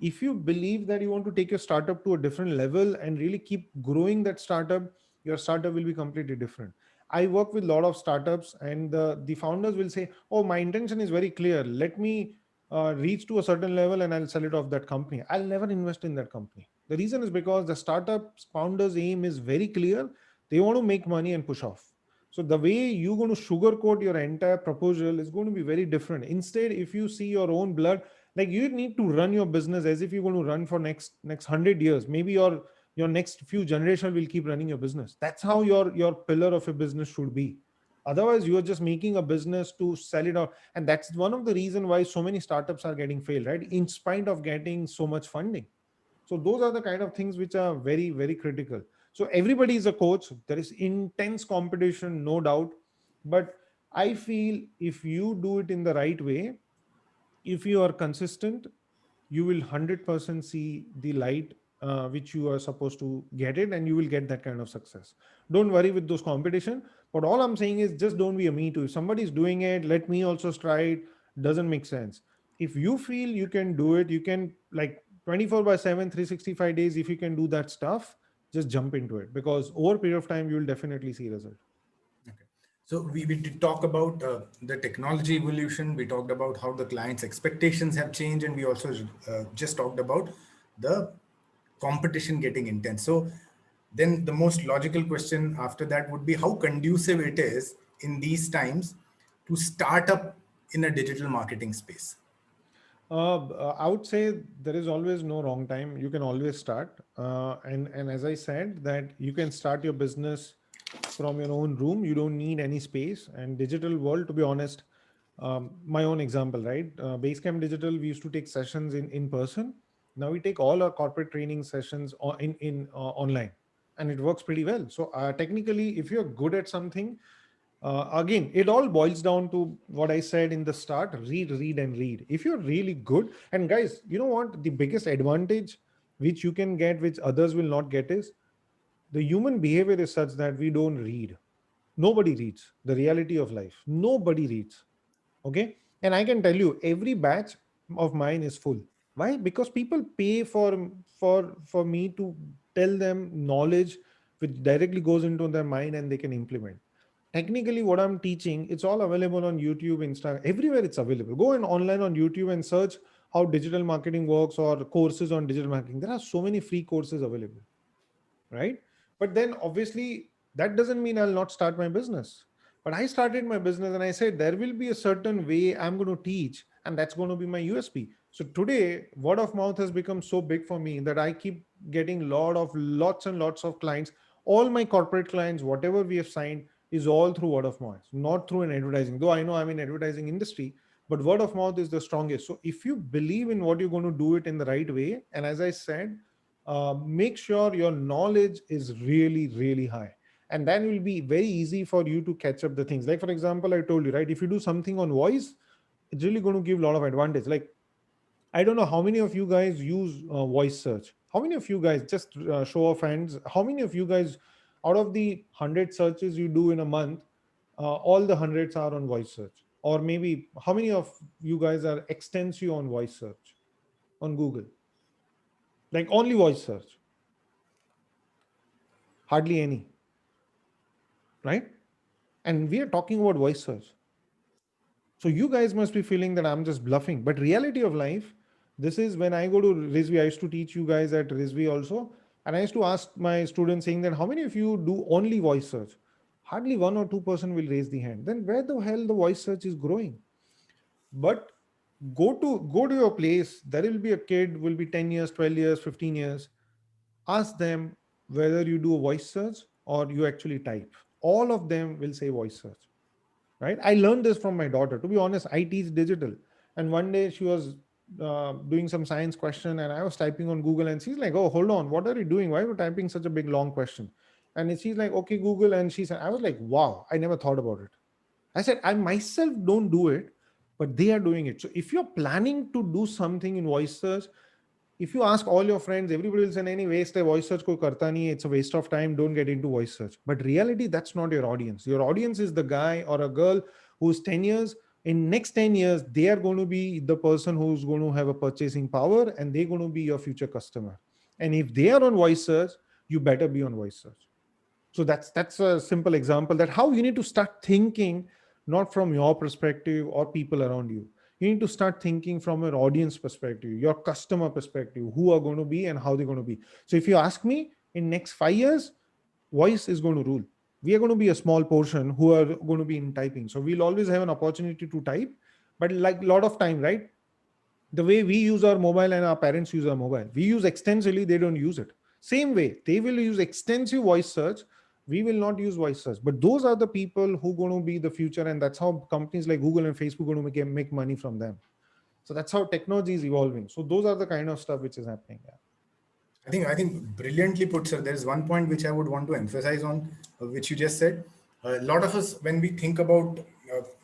If you believe that you want to take your startup to a different level and really keep growing that startup, your startup will be completely different. I work with a lot of startups, and the founders will say, oh, my intention is very clear. Let me reach to a certain level and I'll sell it off that company. I'll never invest in that company. The reason is because the startup founders aim is very clear. They want to make money and push off. So the way you're going to sugarcoat your entire proposal is going to be very different. Instead, if you see your own blood, like you need to run your business as if you're going to run for next 100 years. Maybe your next few generations will keep running your business. That's how your pillar of a business should be. Otherwise, you are just making a business to sell it out, and that's one of the reason why so many startups are getting failed, right? In spite of getting so much funding. So those are the kind of things which are very, very critical. So everybody is a coach. There is intense competition, no doubt. But I feel if you do it in the right way, if you are consistent, you will 100% see the light which you are supposed to get it, and you will get that kind of success. Don't worry with those competition. But all I'm saying is just don't be a me too. If somebody is doing it, let me also try it. Doesn't make sense. If you feel you can do it, you can, like, 24 by 7, 365 days, if you can do that stuff, just jump into it, because over a period of time you will definitely see result. Okay. So we did talk about the technology evolution. We talked about how the client's expectations have changed, and we also just talked about the competition getting intense. So then the most logical question after that would be how conducive it is in these times to start up in a digital marketing space. I would say there is always no wrong time. You can always start. And as I said, that you can start your business from your own room. You don't need any space. And digital world, to be honest, my own example, right? Basecamp Digital, we used to take sessions in person. Now we take all our corporate training sessions in online, and it works pretty well. So technically, if you're good at something, again, it all boils down to what I said in the start: read, read, and read. If you're really good, and guys, you know what? The biggest advantage which you can get, which others will not get, is the human behavior is such that we don't read. Nobody reads. The reality of life. Nobody reads. Okay. And I can tell you, every batch of mine is full. Why? Because people pay for me to tell them knowledge which directly goes into their mind and they can implement. Technically, what I'm teaching, it's all available on YouTube, Instagram, everywhere it's available. Go and online on YouTube and search how digital marketing works or courses on digital marketing. There are so many free courses available, right? But then obviously that doesn't mean I'll not start my business. But I started my business and I said there will be a certain way I'm going to teach, and that's going to be my USP. So today, word of mouth has become so big for me that I keep getting lots and lots of clients. All my corporate clients, whatever we have signed, is all through word of mouth, not through an advertising. Though I know I'm in advertising industry, but word of mouth is the strongest. So if you believe in what you're going to do it in the right way, and as I said, make sure your knowledge is really, really high. And then it will be very easy for you to catch up the things. Like, for example, I told you, right? If you do something on voice, it's really going to give a lot of advantage. Like, I don't know how many of you guys use voice search. How many of you guys, just show of hands, how many of you guys, out of the 100 searches you do in a month, all the hundreds are on voice search? Or maybe how many of you guys are extensive on voice search on Google? Like only voice search? Hardly any, right? And we are talking about voice search. So you guys must be feeling that I'm just bluffing. But reality of life, this is when I go to Rizvi. I used to teach you guys at Rizvi also. And I used to ask my students saying that how many of you do only voice search? Hardly 1 or 2% will raise the hand. Then where the hell the voice search is growing? But go to your place. There will be a kid, will be 10 years, 12 years, 15 years. Ask them whether you do a voice search or you actually type. All of them will say voice search, right? I learned this from my daughter. To be honest, I teach digital, and one day she was doing some science question, and I was typing on Google, and she's like, "Oh, hold on, what are you doing? Why are you typing such a big long question?" And she's like, "Okay, Google," and she said, "I was like, wow, I never thought about it." I said, "I myself don't do it, but they are doing it." So if you're planning to do something in voice search, if you ask all your friends, everybody will say, any waste hai, voice search ko karta nahi hai, it's a waste of time, don't get into voice search. But reality, that's not your audience. Your audience is the guy or a girl who's 10 years. In next 10 years, they are going to be the person who's going to have a purchasing power, and they're going to be your future customer. And if they are on voice search, you better be on voice search. So that's a simple example that how you need to start thinking, not from your perspective or people around you. You need to start thinking from your audience perspective, your customer perspective, who are going to be and how they're going to be. So if you ask me, in next 5 years, voice is going to rule. we are going to be a small portion who are going to be in typing. So we'll always have an opportunity to type, but like a lot of time, right? The way we use our mobile and our parents use our mobile, we use extensively, they don't use it. Same way, they will use extensive voice search, we will not use voice search. But those are the people who going to be the future, and that's how companies like Google and Facebook going to make money from them. So that's how technology is evolving. So those are the kind of stuff which is happening. Yeah. I think brilliantly put, sir. There's one point which I would want to emphasize on, which you just said. A lot of us, when we think about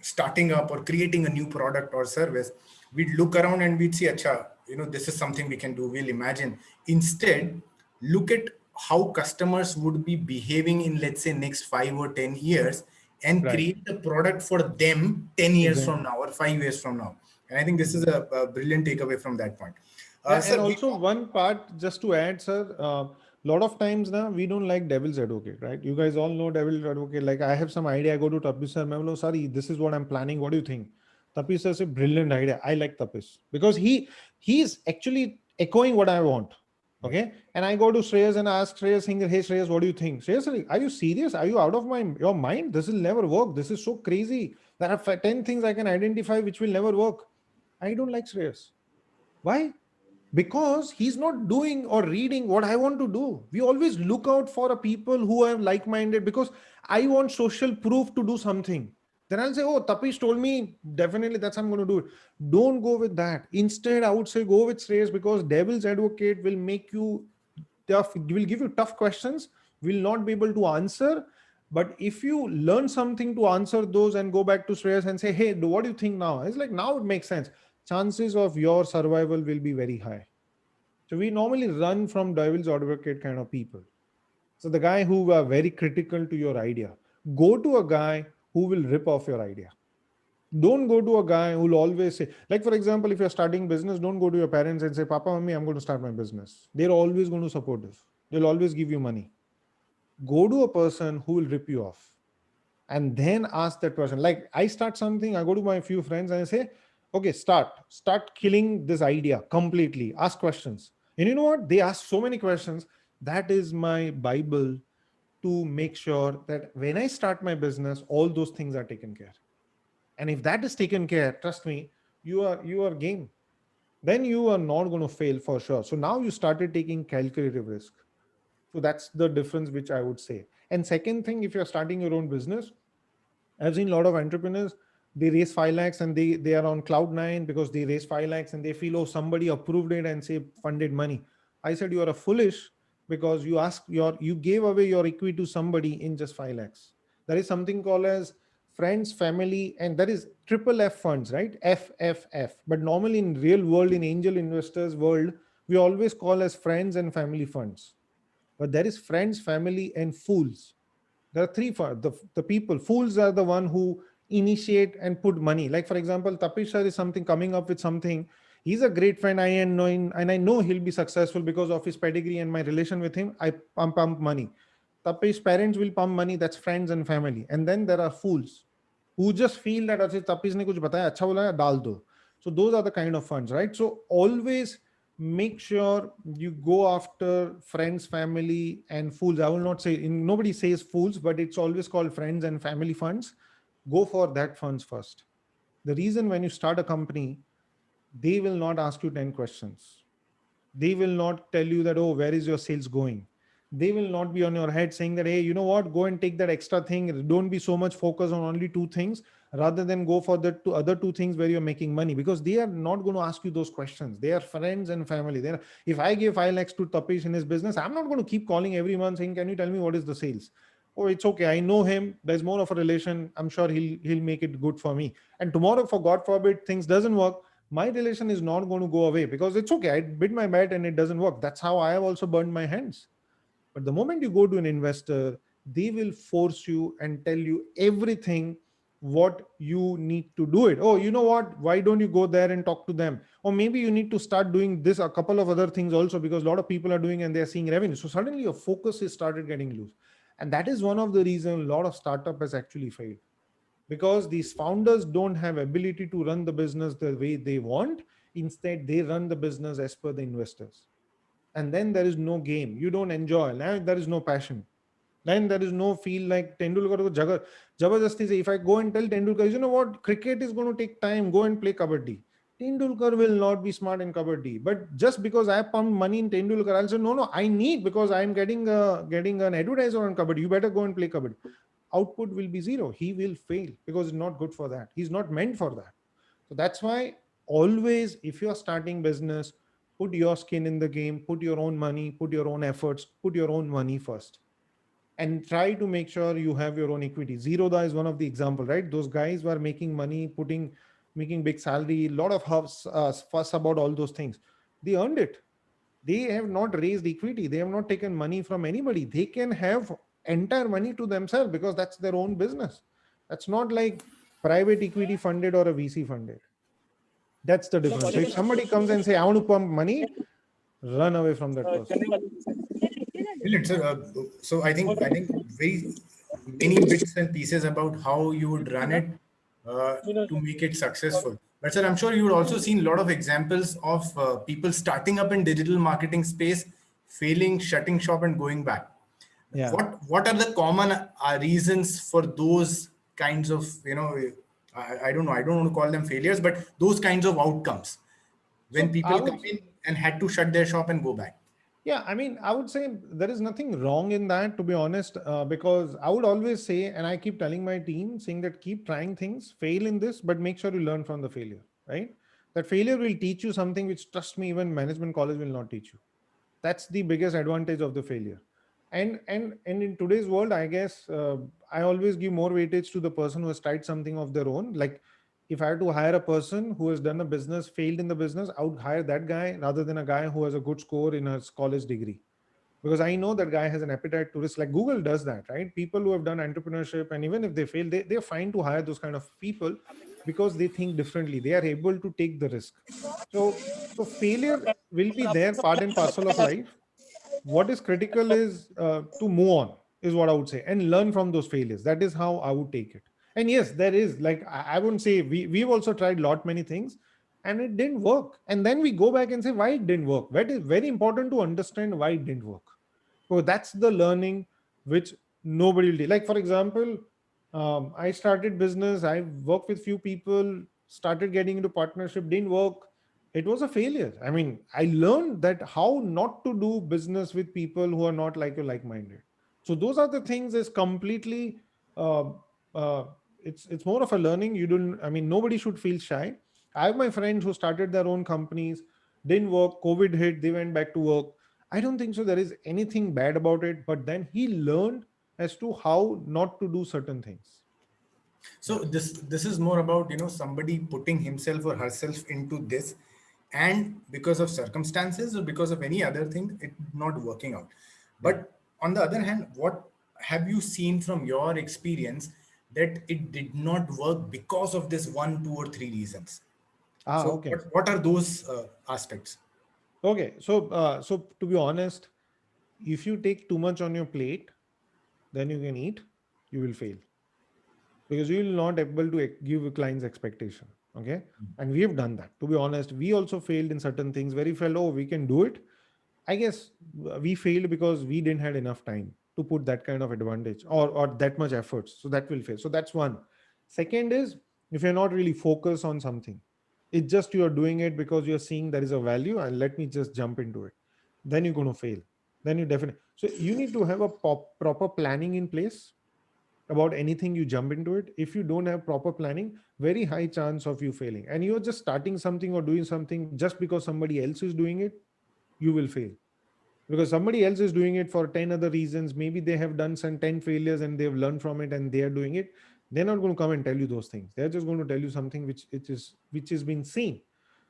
starting up or creating a new product or service, we'd look around and we'd see, acha, this is something we can do. We'll imagine. Instead, look at how customers would be behaving in, let's say, next 5 or 10 years, and Right. create a product for them 10 years from Exactly. now or 5 years from now. And I think this is a brilliant takeaway from that point. Yeah, and Sir, also one part just to add, sir. Lot of times now we don't like devil's advocate, right? You guys all know devil's advocate. Like I have some idea, I go to Tapis sir, मैं बोलो, sorry, this is what I'm planning. What do you think? Tapis sir says, brilliant idea. I like Tapis because he's actually echoing what I want. Okay, and I go to Shreyas and ask Shreyas, hey Shreyas, what do you think? Shreyas, are you serious? Are you out of your mind? This will never work. This is so crazy. There are 10 things I can identify which will never work. I don't like Shreyas. Why? Because he's not doing or reading what I want to do. We always look out for a people who are like-minded because I want social proof to do something. Then I'll say, oh, Tapish told me, definitely that's how I'm going to do it. Don't go with that. Instead, I would say go with Shreyas, because devil's advocate will make you tough, will give you tough questions, will not be able to answer. But if you learn something to answer those and go back to Shreyas and say, hey, what do you think now? It's like, now it makes sense. Chances of your survival will be very high. So we normally run from devil's advocate kind of people. So the guy who are very critical to your idea, go to a guy who will rip off your idea. Don't go to a guy who will always say, like for example, if you're starting business, don't go to your parents and say, Papa, Mummy, I'm going to start my business. They're always going to support this. They'll always give you money. Go to a person who will rip you off, and then ask that person. Like I start something, I go to my few friends and I say, okay, start killing this idea completely. Ask questions. And you know what? They ask so many questions. That is my Bible to make sure that when I start my business, all those things are taken care. And if that is taken care, trust me, you are game. Then you are not going to fail for sure. So now you started taking calculative risk. So that's the difference which I would say. And second thing, if you're starting your own business, I've seen a lot of entrepreneurs, they raise 5 lakhs and they are on cloud nine because they raise 5 lakhs and they feel, oh, somebody approved it and say funded money. I said, you are a foolish, because you gave away your equity to somebody in just 5 lakhs. There is something called as friends, family, and that is triple F funds, right? FFF. But normally in real world, in angel investors world, we always call as friends and family funds. But there is friends, family, and fools. There are three the people. Fools are the one who initiate and put money. Like for example, Tapish sir is something coming up with something. He's a great friend. I know he'll be successful because of his pedigree and my relation with him. I pump money. Tapish's parents will pump money. That's friends and family. And then there are fools who just feel that Tapish ne kuch bataya, acha bola hai, dal do. So those are the kind of funds, right? So always make sure you go after friends, family, and fools. I will not say, nobody says fools, but it's always called friends and family funds. Go for that funds first. The reason, when you start a company, they will not ask you 10 questions. They will not tell you that, oh, where is your sales going? They will not be on your head saying that, hey, you know what, go and take that extra thing. Don't be so much focused on only two things, rather than go for the other two things where you're making money, because they are not going to ask you those questions. They are friends and family. If I give 5 lakhs to Tapish in his business, I'm not going to keep calling every month saying, can you tell me what is the sales? Oh, it's okay. I know him. There's more of a relation. I'm sure he'll make it good for me. And tomorrow, for God forbid, things doesn't work, my relation is not going to go away, because it's okay. I bid my bet and it doesn't work. That's how I have also burned my hands. But the moment you go to an investor, they will force you and tell you everything what you need to do it. Oh, you know what? Why don't you go there and talk to them? Or maybe you need to start doing this, a couple of other things also, because a lot of people are doing and they're seeing revenue. So suddenly your focus is started getting loose. And that is one of the reasons a lot of startup has actually failed, because these founders don't have ability to run the business the way they want. Instead, they run the business as per the investors, and then there is no game. You don't enjoy. Now there is no passion. Then there is no feel like Tendulkar ko jabardasti say, if I go and tell Tendulkar, you know what, cricket is going to take time, go and play kabaddi. Tendulkar will not be smart in kabaddi. But just because I pumped money in Tendulkar, I'll say, no, I need, because I'm getting an advertiser on kabaddi. You better go and play kabaddi. Output will be zero. He will fail because it's not good for that. He's not meant for that. So that's why always, if you're starting business, put your skin in the game, put your own money, put your own efforts, put your own money first, and try to make sure you have your own equity. Zerodha is one of the example, right? Those guys were making money, making big salary, a lot of fuss about all those things. They earned it. They have not raised equity. They have not taken money from anybody. They can have entire money to themselves because that's their own business. That's not like private equity funded or a VC funded. That's the difference. So if somebody comes and say, I want to pump money, run away from that person. Brilliant, sir. So I think very many bits and pieces about how you would run it to make it successful. But sir, I'm sure you would also seen a lot of examples of people starting up in digital marketing space, failing, shutting shop, and going back. Yeah. What are the common reasons for those kinds of, I don't know, I don't want to call them failures, but those kinds of outcomes when So people come in and had to shut their shop and go back? Yeah, I mean, I would say there is nothing wrong in that, to be honest, because I would always say, and I keep telling my team, saying that keep trying things, fail in this, but make sure you learn from the failure, right? That failure will teach you something which, trust me, even management college will not teach you. That's the biggest advantage of the failure. And in today's world, I guess I always give more weightage to the person who has tried something of their own. Like, if I had to hire a person who has done a business, failed in the business, I would hire that guy rather than a guy who has a good score in a college degree, because I know that guy has an appetite to risk. Like Google does that, right? People who have done entrepreneurship, and even if they fail, they're fine to hire those kind of people because they think differently. They are able to take the risk. So failure will be there, part and parcel of life. What is critical is to move on, is what I would say, and learn from those failures. That is how I would take it. And yes, there is, like, I wouldn't say, we've also tried lot many things and it didn't work, and then we go back and say why it didn't work. That is very important, to understand why it didn't work. So that's the learning which nobody will do. Like, for example, I started business, I worked with few people, started getting into partnership, didn't work. It was a failure. I mean, I learned that how not to do business with people who are not like you, like-minded. So those are the things, is completely uh, uh, it's more of a learning. You don't, I mean, nobody should feel shy. I have my friends who started their own companies, didn't work, COVID hit, they went back to work. I don't think so there is anything bad about it, but then he learned as to how not to do certain things. So this is more about, somebody putting himself or herself into this, and because of circumstances or because of any other thing, it not working out. But on the other hand, what have you seen from your experience that it did not work because of this one, two, or three reasons? So Okay. what are those aspects? Okay. So to be honest, if you take too much on your plate, then you can eat, you will fail, because you will not able to give a client's expectation. Okay. And we have done that. To be honest, we also failed in certain things where we felt, oh, we can do it. I guess we failed because we didn't had enough time to put that kind of advantage, or that much efforts. So that will fail. So that's one. Second is, if you're not really focused on something, it's just you are doing it because you're seeing there is a value and let me just jump into it, then you're going to fail. Then you definitely, so you need to have a proper planning in place about anything you jump into it. If you don't have proper planning, very high chance of you failing. And you're just starting something or doing something just because somebody else is doing it, you will fail, because somebody else is doing it for 10 other reasons. Maybe they have done some 10 failures and they've learned from it and they are doing it. They're not going to come and tell you those things. They're just going to tell you something which is been seen.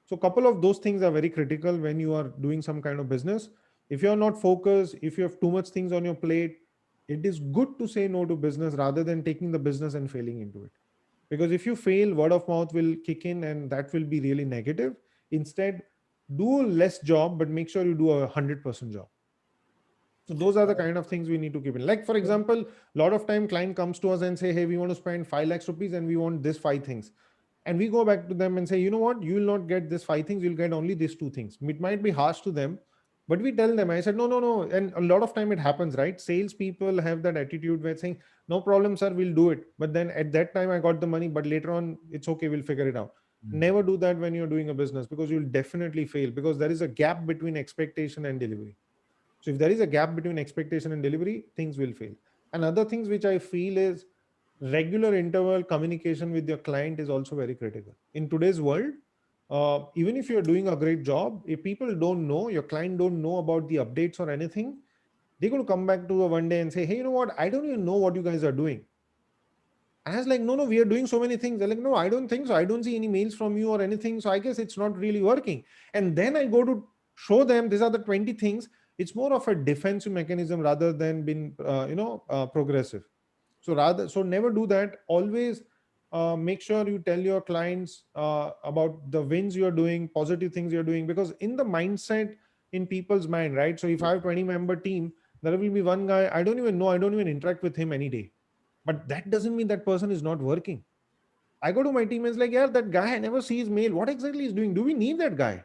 So a couple of those things are very critical when you are doing some kind of business. If you're not focused, if you have too much things on your plate, it is good to say no to business rather than taking the business and failing into it. Because if you fail, word of mouth will kick in and that will be really negative. Instead, do less job, but make sure you do 100% job. So those are the kind of things we need to keep in. Like, for example, a lot of time client comes to us and say, hey, we want to spend 5 lakhs rupees and we want this 5 things. And we go back to them and say, you know what, you will not get this 5 things, you'll get only these 2 things. It might be harsh to them, But we tell them, I said, no, no, no. And a lot of time it happens, right? Salespeople have that attitude where saying, no problem, sir, we'll do it. But then at that time I got the money, but later on it's okay, we'll figure it out. Never do that when you're doing a business, because you'll definitely fail, because there is a gap between expectation and delivery. So if there is a gap between expectation and delivery, things will fail. And other things which I feel is regular interval communication with your client is also very critical. In today's world, even if you're doing a great job, if people don't know, your client don't know about the updates or anything, they're going to come back to you one day and say, hey, you know what? I don't even know what you guys are doing. And I was like, no, no, we are doing so many things. They're like, no, I don't think so. I don't see any mails from you or anything. So I guess it's not really working. And then I go to show them these are the 20 things. It's more of a defensive mechanism rather than being, progressive. So never do that. Always make sure you tell your clients about the wins you're doing, positive things you're doing, because in the mindset in people's mind, right? So if I have 20-member team, there will be one guy I don't even know, I don't even interact with him any day, but that doesn't mean that person is not working. I go to my team and it's like, yeah, that guy, I never see his mail. What exactly is doing? Do we need that guy?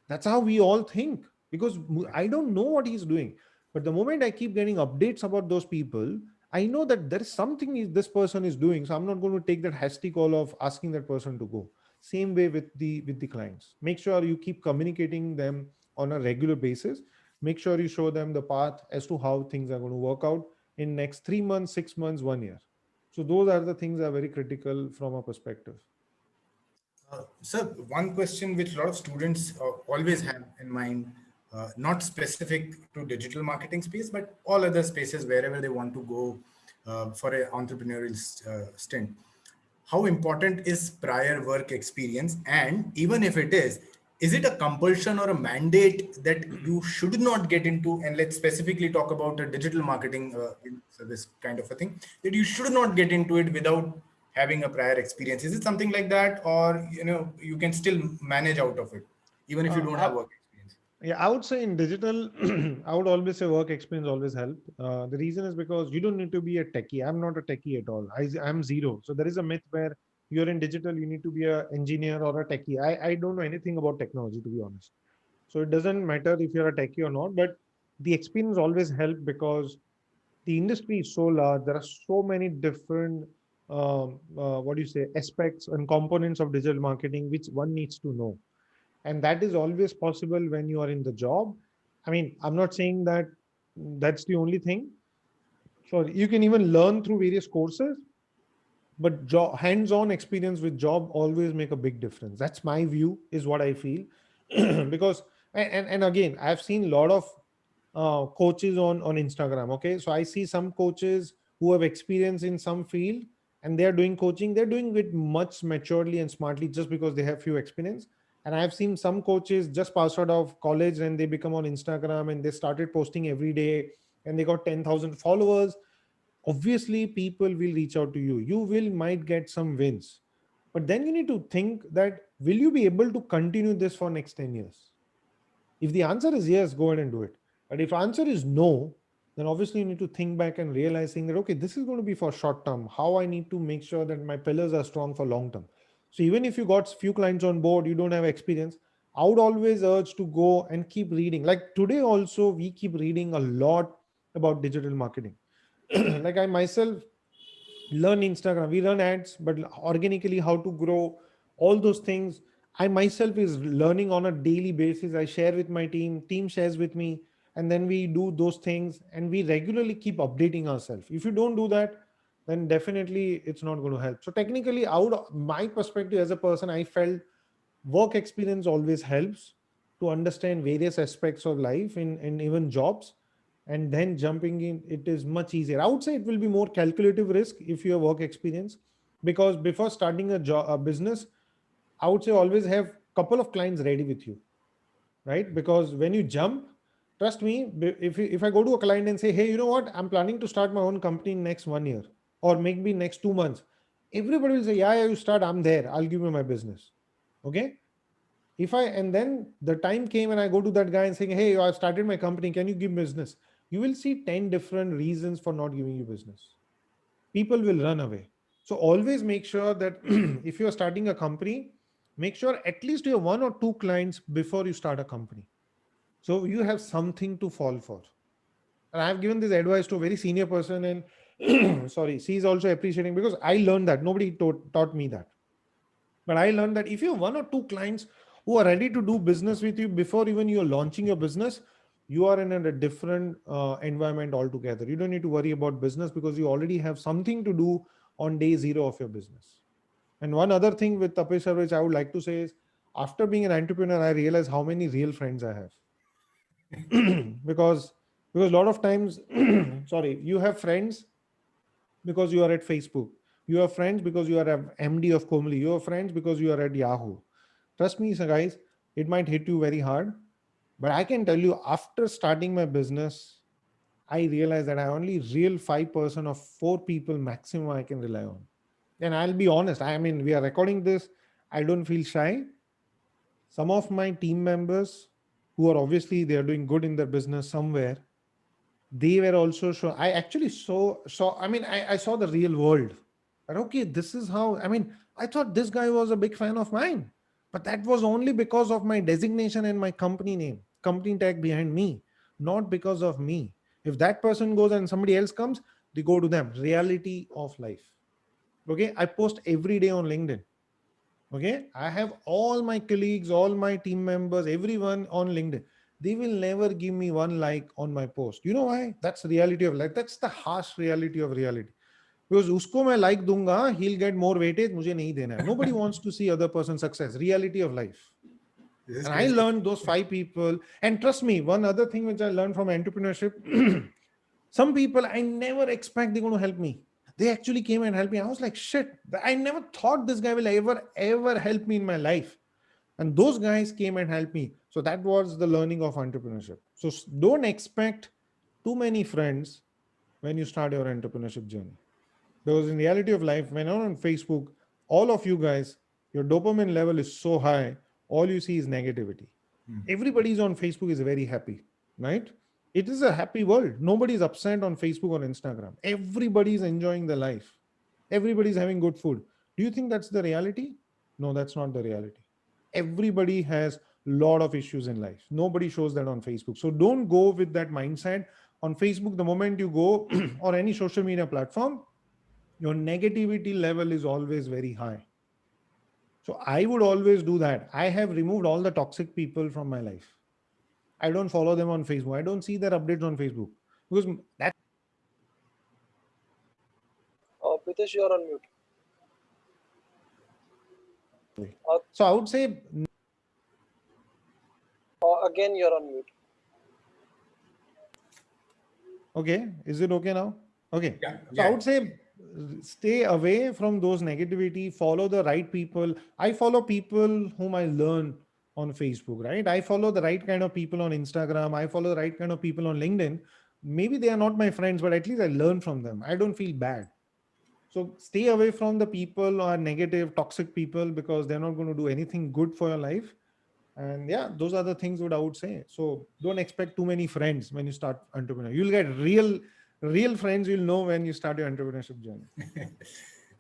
That's how we all think, because I don't know what he's doing. But the moment I keep getting updates about those people, I know that there is something this person is doing. So I'm not going to take that hasty call of asking that person to go. Same way with the clients. Make sure you keep communicating them on a regular basis. Make sure you show them the path as to how things are going to work out in next 3 months, 6 months, 1 year. So those are the things that are very critical from a perspective. Sir, one question which a lot of students always have in mind, not specific to digital marketing space, but all other spaces wherever they want to go for an entrepreneurial stint. How important is prior work experience? And even if it is it a compulsion or a mandate that you should not get into? And let's specifically talk about a digital marketing service kind of a thing, that you should not get into it without having a prior experience. Is it something like that, or you can still manage out of it even if you don't Uh, have work experience? Yeah, I would say in digital, I would always say work experience always help. The reason is because you don't need to be a techie. I'm not a techie at all. I'm zero. So there is a myth where you're in digital, you need to be an engineer or a techie. I don't know anything about technology, to be honest. So it doesn't matter if you're a techie or not, but the experience always help, because the industry is so large. There are so many different, what do you say, aspects and components of digital marketing, which one needs to know, and that is always possible when you are in the job. I mean, I'm not saying that that's the only thing. So you can even learn through various courses, but hands-on experience with job always make a big difference. That's my view, is what I feel. Because and again, I've seen a lot of coaches on Instagram. Okay, so I see some coaches who have experience in some field, and they are doing coaching. They're doing it much maturely and smartly just because they have few experience. And I've seen some coaches just pass out of college and they become on Instagram and they started posting every day, and they got 10,000 followers. Obviously people will reach out to you, you will might get some wins, but then you need to think that will you be able to continue this for next 10 years? If the answer is yes, go ahead and do it. But if answer is no, then obviously you need to think back and realizing that, okay, this is going to be for short term. How I need to make sure that my pillars are strong for long term. So even if you got few clients on board, you don't have experience, I would always urge to go and keep reading. Like today also, we keep reading a lot about digital marketing. Like I myself learn Instagram, we run ads, but organically how to grow, all those things. I myself is learning on a daily basis. I share with my team shares with me, and then we do those things and we regularly keep updating ourselves. If you don't do that, then definitely it's not going to help. So technically, out of my perspective as a person, I felt work experience always helps to understand various aspects of life in even jobs, and then jumping in it is much easier. I would say it will be more calculative risk if you have work experience, because before starting a business, I would say always have couple of clients ready with you, right? Because when you jump, trust me, if I go to a client and say, hey, you know what, I'm planning to start my own company in next 1 year or maybe next 2 months, everybody will say, yeah, yeah, you start, I'm there, I'll give you my business. Okay. If I and then the time came and I go to that guy and saying, hey, I've started my company, can you give business? You will see 10 different reasons for not giving you business. People will run away. So always make sure that if you're starting a company, make sure at least you have one or two clients before you start a company. So you have something to fall for. And I've given this advice to a very senior person, and sorry, she's also appreciating, because I learned that nobody taught me that. But I learned that if you have one or two clients who are ready to do business with you before even you're launching your business, you are in a different environment altogether. You don't need to worry about business because you already have something to do on day zero of your business. And one other thing with Tapesh sir, which I would like to say is, after being an entrepreneur, I realized how many real friends I have. because because a lot of times, sorry, you have friends because you are at Facebook. You have friends because you are a MD of Komli. You have friends because you are at Yahoo. Trust me, so guys, it might hit you very hard. But I can tell you, after starting my business, I realized that I only real 5% of 4 people maximum I can rely on. And I'll be honest, I mean, we are recording this. I don't feel shy. Some of my team members who are obviously they are doing good in their business somewhere, they were also show. I actually saw. I mean, I saw the real world. And okay, this is how. I mean, I thought this guy was a big fan of mine, but that was only because of my designation and my company name, company tag behind me, not because of me. If that person goes and somebody else comes, they go to them. Reality of life. Okay, I post every day on LinkedIn. Okay, I have all my colleagues, all my team members, everyone on LinkedIn. They will never give me one like on my post. You know why? That's the reality of life. That's the harsh reality of reality. Because usko मैं like दूंगा, he'll get more weightage, मुझे नहीं देना है. Nobody wants to see other person's success. Reality of life. This is And I crazy. learned those 5 people. And trust me, one other thing which I learned from entrepreneurship, some people I never expect they're going to help me. They actually came and helped me. I was like, shit, I never thought this guy will ever help me in my life. And those guys came and helped me. So that was the learning of entrepreneurship. So don't expect too many friends when you start your entrepreneurship journey. Because in reality of life, when you're on Facebook, all of you guys, your dopamine level is so high, all you see is negativity. Everybody's on Facebook is very happy, right? It is a happy world. Nobody's upset on Facebook or Instagram. Everybody's enjoying the life. Everybody's having good food. Do you think that's the reality? No, that's not the reality. Everybody has a lot of issues in life. Nobody shows that on Facebook. So don't go with that mindset. On Facebook, the moment you go or any social media platform, your negativity level is always very high. So I would always do that. I have removed all the toxic people from my life. I don't follow them on Facebook. I don't see their updates on Facebook because that's Pritesh, you are on mute. the way. Uh, So I would say, Again, you are on mute. okay, is it okay now? Okay. Yeah, So I yeah. would say stay away from those negativity, follow the right people. I follow people whom I learn on Facebook, right? I follow the right kind of people on Instagram. I follow the right kind of people on LinkedIn. Maybe they are not my friends, but at least I learn from them. I don't feel bad. So stay away from the people or negative, toxic people because they're not going to do anything good for your life. And yeah, those are the things what I would say. So don't expect too many friends when you start entrepreneur. You'll get real friends you'll know when you start your entrepreneurship journey.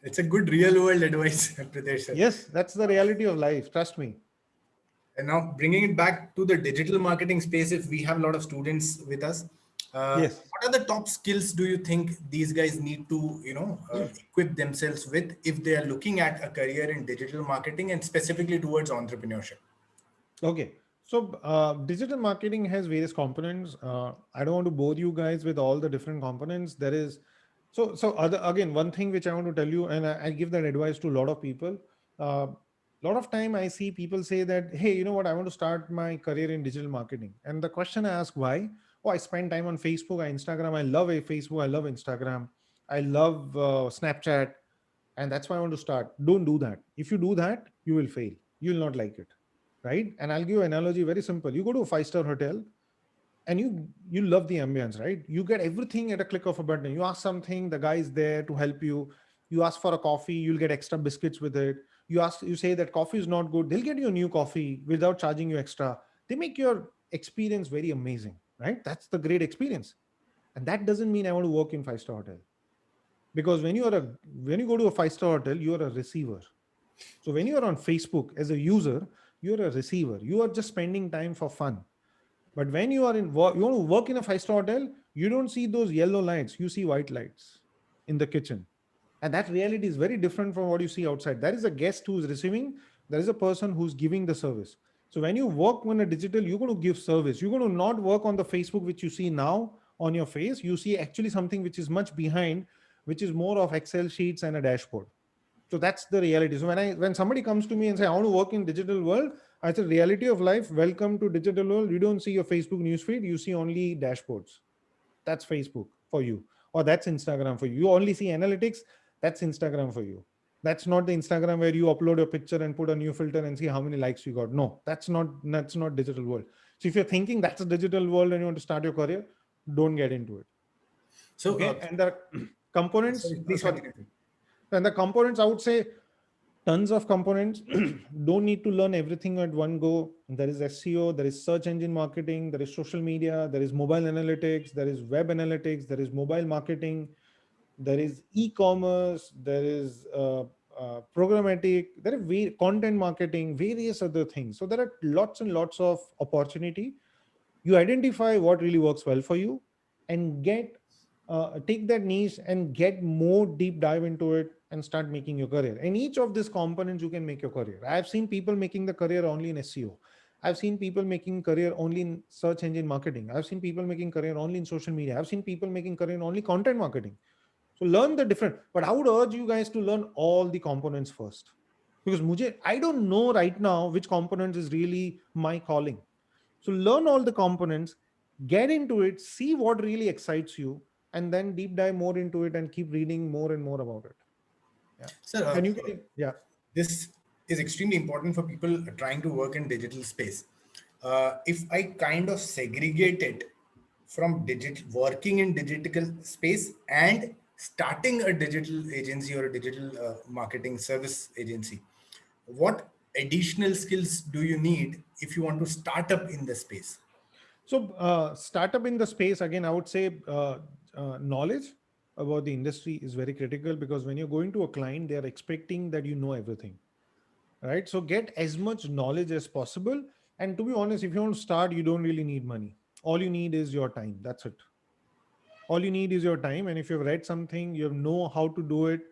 It's a good real world advice, Pritesh sir. Yes, that's the reality of life. Trust me. And now bringing it back to the digital marketing space, if we have a lot of students with us, Yes. what are the top skills do you think these guys need to, equip themselves with if they are looking at a career in digital marketing and specifically towards entrepreneurship? Okay. So digital marketing has various components. I don't want to bore you guys with all the different components. There is again, one thing which I want to tell you, and I give that advice to a lot of people. A lot of time I see people say that, hey, you know what, I want to start my career in digital marketing. And the question I ask, why? Oh, I spend time on Facebook, Instagram. I love Facebook. I love Instagram. I love Snapchat. And that's why I want to start. Don't do that. If you do that, you will fail. You will not like it, right? And I'll give you an analogy, very simple. You go to a five-star hotel and you love the ambience, right? You get everything at a click of a button. You ask something, the guy is there to help you. You ask for a coffee, you'll get extra biscuits with it. You say that coffee is not good, they'll get you a new coffee without charging you extra. They make your experience very amazing, right? That's the great experience. And that doesn't mean I want to work in five-star hotel, because when you go to a five-star hotel, you are a receiver. So when you are on Facebook as a user, you're a receiver. You are just spending time for fun. But when you are in work, you want to work in a 5-star hotel, you don't see those yellow lights, you see white lights in the kitchen. And that reality is very different from what you see outside. There is a guest who's receiving, there is a person who's giving the service. So when you work on a digital, you're going to give service. You're going to not work on the Facebook, which you see now on your face. You see actually something which is much behind, which is more of Excel sheets and a dashboard. So that's the reality. So when somebody comes to me and say, I want to work in digital world, I say reality of life, welcome to digital world. You don't see your Facebook newsfeed, you see only dashboards. That's Facebook for you, or that's Instagram for you. You only see analytics, that's Instagram for you. That's not the Instagram where you upload a picture and put a new filter and see how many likes you got. No, that's not digital world. So if you're thinking that's a digital world and you want to start your career, don't get into it. So, Okay. And the components, sorry, please sorry. continue. And the components, I would say tons of components. Don't need to learn everything at one go. There is SEO, there is search engine marketing, there is social media, there is mobile analytics, there is web analytics, there is mobile marketing, there is e-commerce, there is programmatic, there is content marketing, various other things. So there are lots and lots of opportunity. You identify what really works well for you and take that niche and get more deep dive into it and start making your career. And each of these components you can make your career. I've seen people making the career only in SEO. I've seen people making career only in search engine marketing. I've seen people making career only in social media. I've seen people making career only content marketing. So learn the different, but I would urge you guys to learn all the components first, because I don't know right now which component is really my calling. So learn all the components, get into it, see what really excites you, and then deep dive more into it and keep reading more and more about it. Yeah. Sir, Can you get it? Yeah. this is extremely important for people trying to work in digital space. If I kind of segregate it from digital working in digital space and starting a digital agency or a digital marketing service agency, what additional skills do you need if you want to start up in the space? So startup in the space, again, I would say knowledge about the industry is very critical, because when you're going to a client, they are expecting that you know everything, right? So get as much knowledge as possible. And to be honest, if you want to start, you don't really need money. All you need is your time. That's it. All you need is your time. And if you've read something, you know how to do it,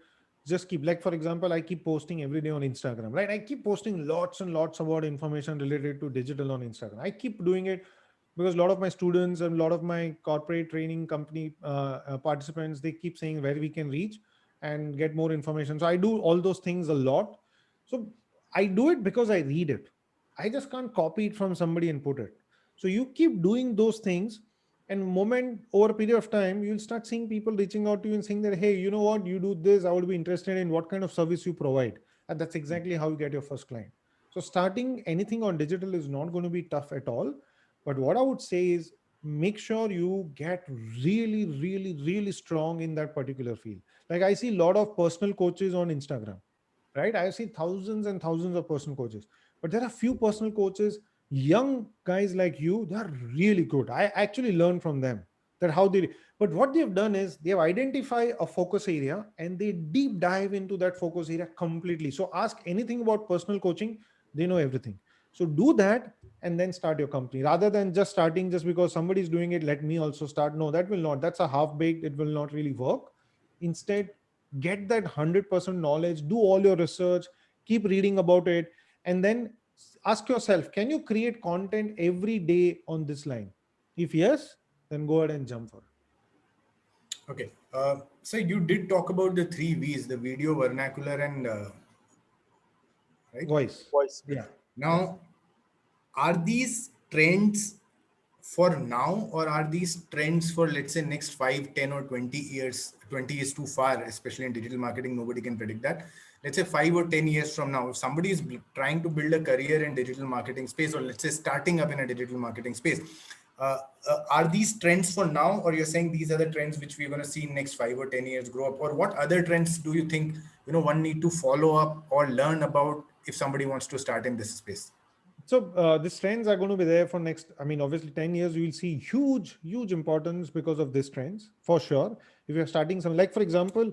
just keep, like, for example, I keep posting every day on Instagram, right? I keep posting lots and lots about information related to digital on Instagram. I keep doing it because a lot of my students and a lot of my corporate training company participants, they keep saying where we can reach and get more information. So I do all those things a lot. So I do it because I read it. I just can't copy it from somebody and put it. So you keep doing those things, and moment over a period of time, you'll start seeing people reaching out to you and saying that, hey, you know what, you do this, I would be interested in what kind of service you provide. And that's exactly how you get your first client. So starting anything on digital is not going to be tough at all. But what I would say is, make sure you get really, really, really strong in that particular field. Like I see a lot of personal coaches on Instagram, right? I see thousands and thousands of personal coaches, but there are few personal coaches, young guys like you, they're really good. I actually learn from them that how they, but what they've done is they've identified a focus area and they deep dive into that focus area completely. So ask anything about personal coaching, they know everything. So do that and then start your company, rather than just starting just because somebody's doing it, let me also start. No, that will not, that's a half baked, it will not really work. Instead, get that 100% knowledge, do all your research, keep reading about it, and then ask yourself, can you create content every day on this line? If yes, then go ahead and jump for it. Okay. So you did talk about the three V's, the video, vernacular, and right? Voice. Voice. Yeah. Now, are these trends for now, or are these trends for, let's say, next 5, 10, or 20 years? 20 is too far, especially in digital marketing. Nobody can predict that. Let's say 5 or 10 years from now, if somebody is trying to build a career in digital marketing space, or let's say starting up in a digital marketing space, are these trends for now, or you're saying these are the trends which we're going to see in next 5 or 10 years grow up? Or what other trends do you think, one need to follow up or learn about if somebody wants to start in this space? So these trends are going to be there for next, I mean, obviously 10 years, you will see huge, huge importance because of these trends, for sure. If you're starting some, like, for example,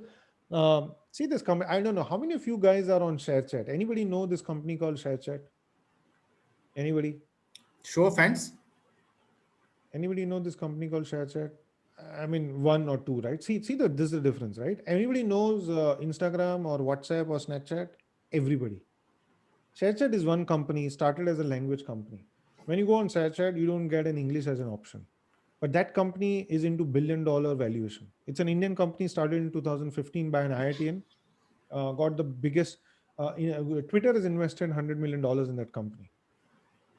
see this company, I don't know, how many of you guys are on ShareChat? Anybody know this company called ShareChat? Anybody? Show of hands. Anybody know this company called ShareChat? I mean, one or two, right? See that this is the difference, right? Anybody knows Instagram or WhatsApp or Snapchat? Everybody. ShareChat is one company, started as a language company. When you go on ShareChat, you don't get an English as an option. But that company is into $1 billion valuation. It's an Indian company started in 2015 by an IITian, got the biggest, Twitter has invested $100 million in that company,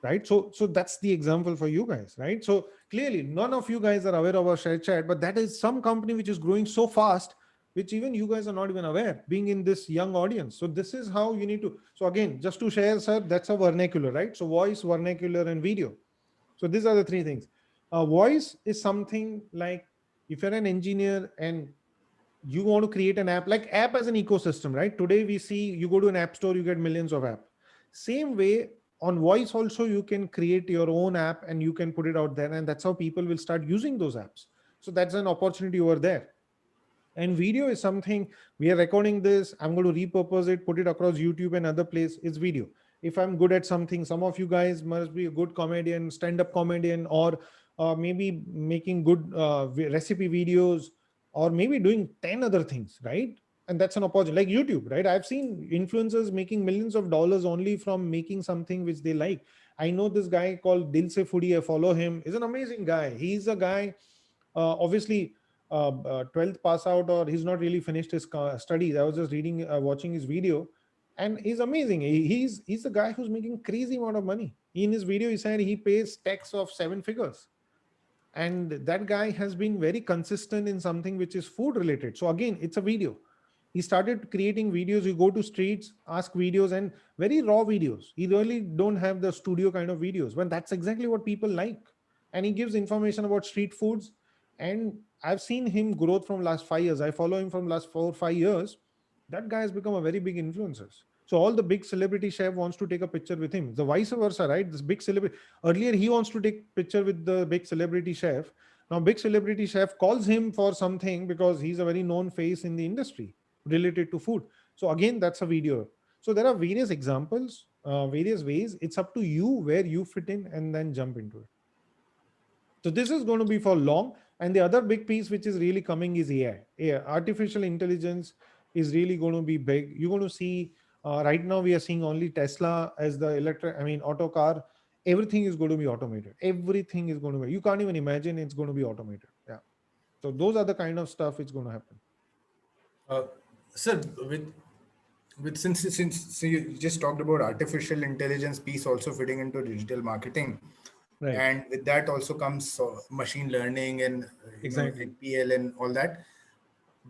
right? So that's the example for you guys, right? So clearly none of you guys are aware of our ShareChat, but that is some company which is growing so fast, which even you guys are not even aware, being in this young audience. So this is how you need to, so again, just to share, sir, that's a vernacular, right? So voice, vernacular, and video. So these are the three things. Voice is something like, if you're an engineer and you want to create an app, like app as an ecosystem, right? Today we see, you go to an app store, you get millions of app. Same way on voice also, you can create your own app and you can put it out there, and that's how people will start using those apps. So that's an opportunity over there. And video is something, we are recording this, I'm going to repurpose it, put it across YouTube and other place. It's video. If I'm good at something, some of you guys must be a good comedian, stand-up comedian, or maybe making good recipe videos, or maybe doing 10 other things, right? And that's an opportunity, like YouTube, right? I've seen influencers making millions of dollars only from making something which they like. I know this guy called Dil Se Foodie, I follow him. He's an amazing guy. He's a guy, obviously 12th pass out, or he's not really finished his studies. I was just reading, watching his video, and he's amazing. He's the guy who's making crazy amount of money. In his video, he said he pays tax of 7 figures. And that guy has been very consistent in something which is food related. So again, it's a video. He started creating videos. You go to streets, ask videos, and very raw videos. He really don't have the studio kind of videos, but that's exactly what people like. And he gives information about street foods. And I've seen him growth from last 5 years. I follow him from last 4 or 5 years. That guy has become a very big influencer. So all the big celebrity chef wants to take a picture with him. The vice versa, right? This big celebrity, earlier he wants to take picture with the big celebrity chef. Now big celebrity chef calls him for something because he's a very known face in the industry related to food. So again, that's a video. So there are various examples, various ways. It's up to you where you fit in and then jump into it. So this is going to be for long. And the other big piece which is really coming is AI. Artificial intelligence is really going to be big. You're going to see, right now we are seeing only Tesla as the auto car. Everything is going to be automated. Everything is going to be, you can't even imagine it's going to be automated. Yeah. So those are the kind of stuff it's going to happen. Sir, since you just talked about artificial intelligence piece also fitting into digital marketing, Right. and with that also comes machine learning and Exactly. NPL and all that.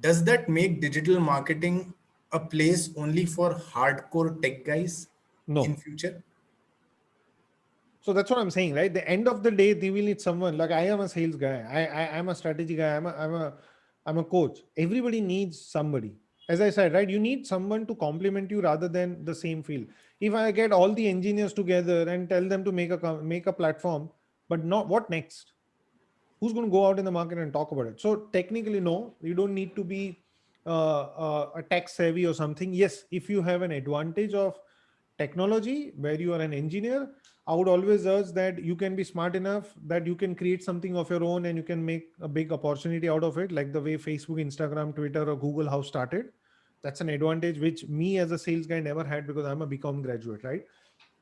Does that make digital marketing a place only for hardcore tech guys No. in future? So that's what I'm saying, right? The end of the day, they will need someone. Like, I am a sales guy. I'm a strategy guy. I'm a coach. Everybody needs somebody. As I said, right? You need someone to complement you rather than the same field. If I get all the engineers together and tell them to make a platform, but not what next? Who's going to go out in the market and talk about it? So technically, no, you don't need to be a tech savvy or something. Yes, if you have an advantage of technology where you are an engineer, I would always urge that you can be smart enough that you can create something of your own and you can make a big opportunity out of it, like the way Facebook, Instagram, Twitter, or Google House started. That's an advantage which me as a sales guy never had because I'm a BCom graduate, right?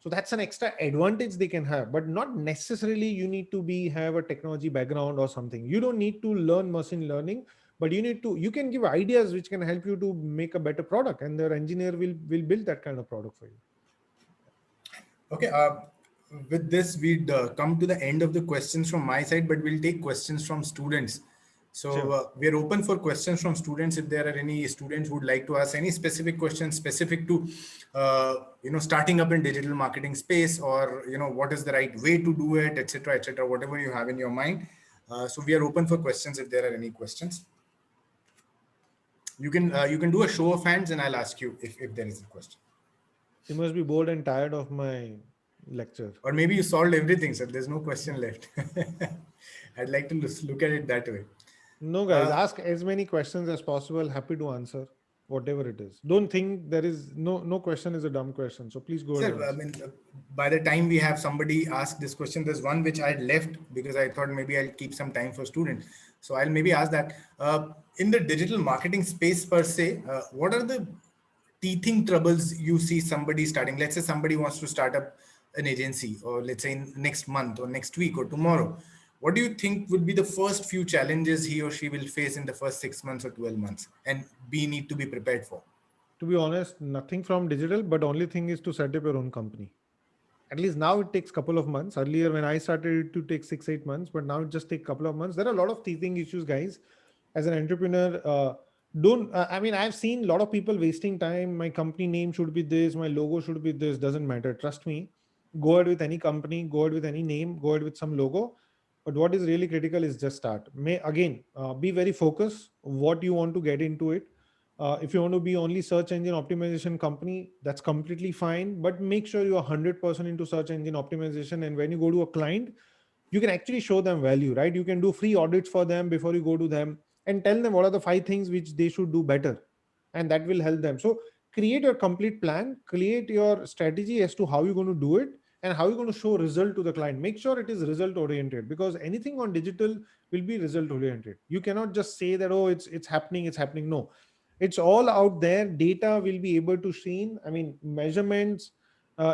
So that's an extra advantage they can have, but not necessarily you need to have a technology background or something. You don't need to learn machine learning, but you can give ideas which can help you to make a better product, and their engineer will build that kind of product for you. Okay. With this, we'd come to the end of the questions from my side, but we'll take questions from students. So Sure. we're open for questions from students. If there are any students who would like to ask any specific questions specific to, starting up in digital marketing space, or, what is the right way to do it, etc., whatever you have in your mind. So we are open for questions if there are any questions. You can do a show of hands and I'll ask you if there is a question. You must be bored and tired of my lecture. Or maybe you solved everything, so there's no question left. I'd like to look at it that way. No, guys, ask as many questions as possible. Happy to answer. whatever it is. Don't think there is no question is a dumb question. So please go ahead. Sir, I mean, by the time we have somebody ask this question, there's one which I left because I thought maybe I'll keep some time for students. So I'll maybe ask that. In the digital marketing space per se, what are the teething troubles you see somebody starting? Let's say somebody wants to start up an agency, or let's say in next month or next week or tomorrow. What do you think would be the first few challenges he or she will face in the first 6 months or 12 months and we need to be prepared for? To be honest, nothing from digital, but only thing is to set up your own company. At least now it takes a couple of months. Earlier when I started, it to take 6-8 months, but now it just take a couple of months. There are a lot of teething issues, guys. As an entrepreneur, don't I mean, I've seen a lot of people wasting time. My company name should be this, my logo should be this. Doesn't matter, trust me. Go ahead with any company, go ahead with any name, go ahead with some logo. But what is really critical is just start. May again, be very focused what you want to get into it. If you want to be only search engine optimization company, that's completely fine, but make sure you are 100% into search engine optimization. And when you go to a client, you can actually show them value, right? You can do free audits for them before you go to them and tell them what are the 5 things which they should do better, and that will help them. So create your complete plan, create your strategy as to how you're going to do it and how you're going to show result to the client. Make sure it is result oriented, because anything on digital will be result oriented. You cannot just say that, oh, it's happening, it's happening. No, it's all out there. Data will be able to seen. I mean, measurements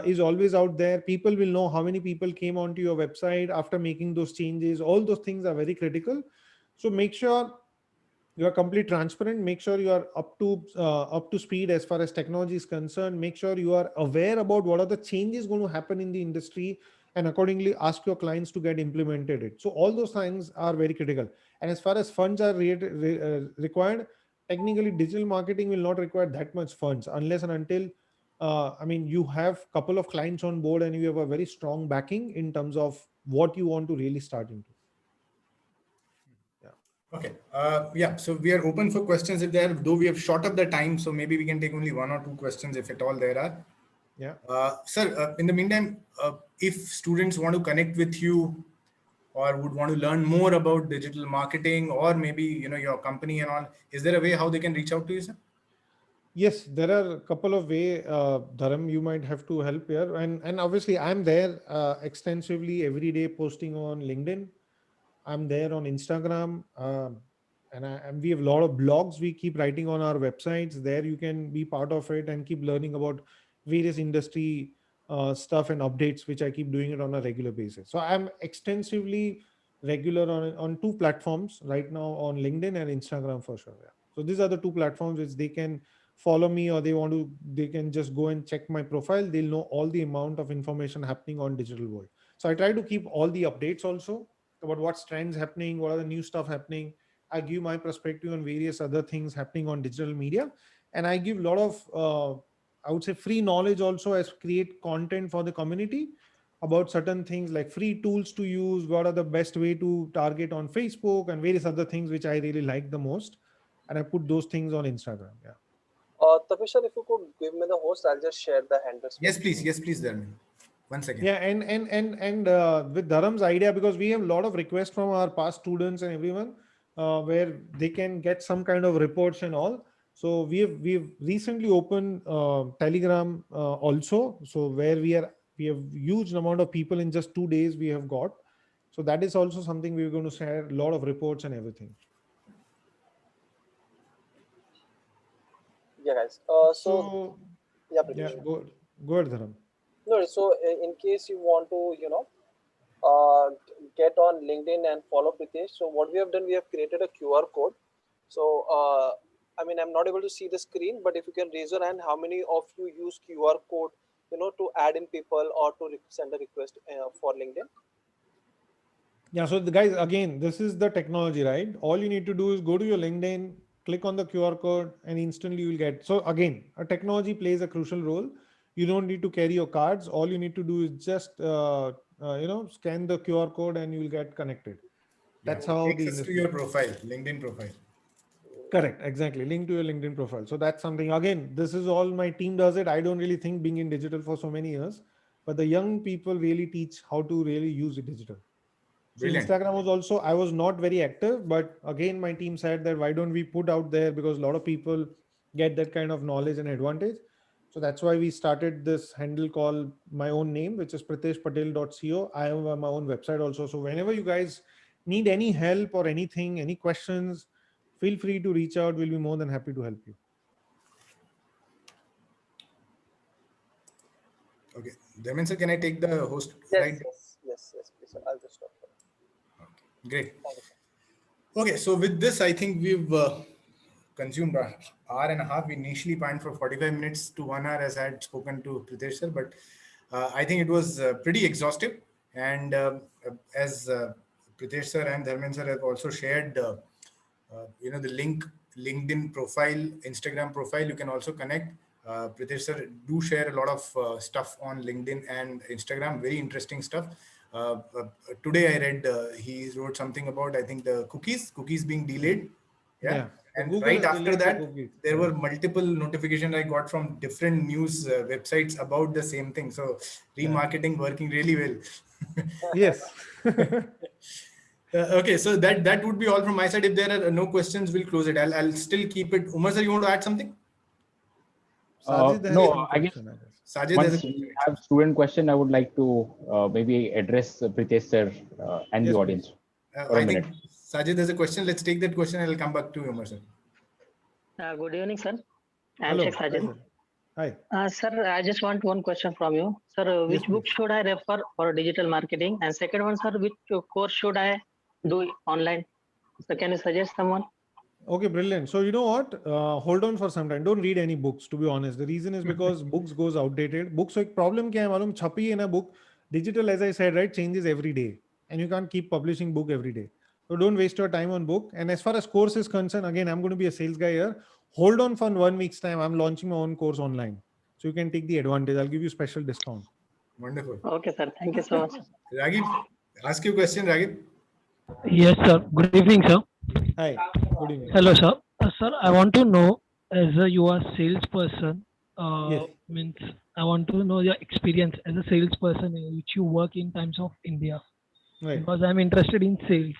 is always out there. People will know how many people came onto your website after making those changes. All those things are very critical. So make sure you are completely transparent. Make sure you are up to speed as far as technology is concerned. Make sure you are aware about what are the changes going to happen in the industry, and accordingly ask your clients to get implemented it. So all those things are very critical. And as far as funds are required, technically digital marketing will not require that much funds unless and until I mean, you have couple of clients on board and you have a very strong backing in terms of what you want to really start into. Okay. Yeah. So we are open for questions if there, though we have short up the time. So maybe we can take only one or two questions if at all there are. Yeah. Sir, in the meantime, if students want to connect with you or would want to learn more about digital marketing or maybe, your company and all, is there a way how they can reach out to you, sir? Yes, there are a couple of ways, Dharam, you might have to help here. And obviously I'm there extensively every day posting on LinkedIn. I'm there on Instagram. And we have a lot of blogs we keep writing on our websites. There you can be part of it and keep learning about various industry stuff and updates, which I keep doing it on a regular basis. So I'm extensively regular on two platforms right now, on LinkedIn and Instagram for sure. Yeah. So these are the two platforms which they can follow me, or they can just go and check my profile. They'll know all the amount of information happening on digital world. So I try to keep all the updates also about what's trends happening, what are the new stuff happening. I give my perspective on various other things happening on digital media, and I give a lot of I would say free knowledge also, as create content for the community about certain things like free tools to use, what are the best way to target on Facebook, and various other things which I really like the most, and I put those things on Instagram. Yeah. Tapish sir, if you could give me the host, I'll just share the hand raise. Yes, please. Yes, please, Dharmin. One second. Yeah, and with Dharam's idea, because we have a lot of requests from our past students and everyone, where they can get some kind of reports and all. So we've recently opened Telegram also. So where we have huge amount of people in just 2 days we have got. So that is also something we're going to share a lot of reports and everything. Yeah, guys. So yeah, yeah, Pritesh. go ahead, Dharam. No, so in case you want to, get on LinkedIn and follow Pritesh. So what we have done, we have created a QR code. So I mean, I'm not able to see the screen, but if you can raise your hand, how many of you use QR code, to add in people or to send a request for LinkedIn? Yeah, so the guys, again, this is the technology, right? All you need to do is go to your LinkedIn, click on the QR code, and instantly you will get. So again, a technology plays a crucial role. You don't need to carry your cards. All you need to do is just scan the QR code and you will get connected. That's how the Takes us to your profile, LinkedIn profile. Correct, exactly. Link to your LinkedIn profile. So that's something, again, this is all my team does it. I don't really think being in digital for so many years, but the young people really teach how to really use it digital. So Brilliant. Instagram was also, I was not very active, but again, my team said that why don't we put out there, because a lot of people get that kind of knowledge and advantage. So that's why we started this handle called my own name, which is priteshpatel.co. I have my own website also. So whenever you guys need any help or anything, any questions, feel free to reach out. We'll be more than happy to help you. Okay, Dharmen sir, can I take the host Yes, slide? yes, please, sir. I'll just stop. Great. Thank you, sir. Okay, so with this, I think we've consumed an hour and a half. We initially planned for 45 minutes to 1 hour, as I had spoken to Pritesh sir, but I think it was pretty exhaustive. And as Pritesh sir and Dharmen sir have also shared, the link, LinkedIn profile, Instagram profile, you can also connect. Pritesh sir do share a lot of stuff on LinkedIn and Instagram, very interesting stuff. Today I read he wrote something about, I think, the cookies being delayed. Yeah. So And Google right has after delayed the that, cookies. there were multiple notifications I got from different news websites about the same thing. So remarketing working really well. Yes. Okay, so that would be all from my side. If there are no questions, we'll close it. I'll still keep it. Umar sir, you want to add something? Sajid has No, some I guess question, I guess. Sajid has a once we question. have student question, I would like to maybe address Pritesh sir and Yes, the please. audience for I a think minute. Sajid has a question. Let's take that question and I'll come back to you, Umar sir. Good evening, sir. I am Hello. Sheikh Hi, Sajid. sir. Hi. Sir, I just want one question from you. Sir, Yes, which book please. should I refer for digital marketing? And second one, sir, which course should I do online? So can you suggest someone? Okay, brilliant. So you know what? Hold on for some time. Don't read any books, to be honest. The reason is because books goes outdated. Books, so एक problem क्या है मालूम? छपी है ना book. Digital, as I said, right, changes every day, and you can't keep publishing book every day. So don't waste your time on book. And as far as course is concerned, again, I'm going to be a sales guy here. Hold on for 1 week's time. I'm launching my own course online, so you can take the advantage. I'll give you special discount. Wonderful. Okay, sir. Thank you so much. Ragib, ask your question, Ragib. Yes, sir. Good evening, sir. Hi. Good evening. Hello, sir. Sir, I want to know, as you are salesperson, Yes. means I want to know your experience as a salesperson in which you work in times of India, Right. because I'm interested in sales.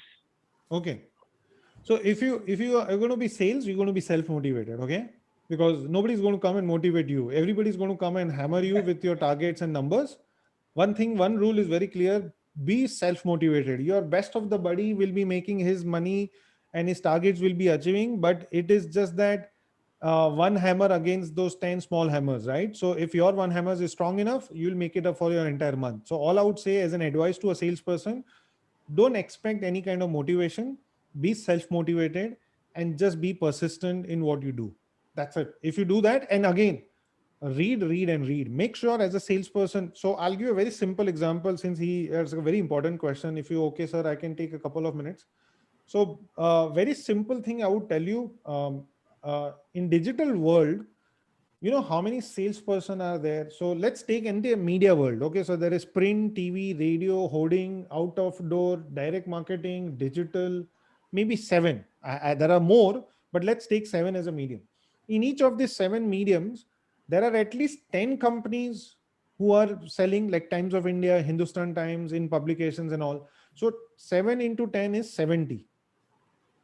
Okay. So if you are going to be sales, you're going to be self-motivated, okay? Because nobody's going to come and motivate you. Everybody's going to come and hammer you with your targets and numbers. One rule is very clear: be self-motivated. Your best of the buddy will be making his money and his targets will be achieving, but it is just that one hammer against those 10 small hammers, right? So if your one hammer is strong enough, you'll make it up for your entire month. So all I would say as an advice to a salesperson, don't expect any kind of motivation. Be self-motivated and just be persistent in what you do. That's it. If you do that, and again, read, make sure as a salesperson. So I'll give you a very simple example, since he has a very important question. If you okay, sir, I can take a couple of minutes. So very simple thing I would tell you, in digital world, you know how many salesperson are there? So let's take into a media world. Okay, so there is print, TV, radio, hoarding, out of door, direct marketing, digital, maybe seven. There are more, but let's take seven as a medium. In each of these seven mediums, there are at least 10 companies who are selling, like Times of India, Hindustan Times, in publications and all. So 7 into 10 is 70.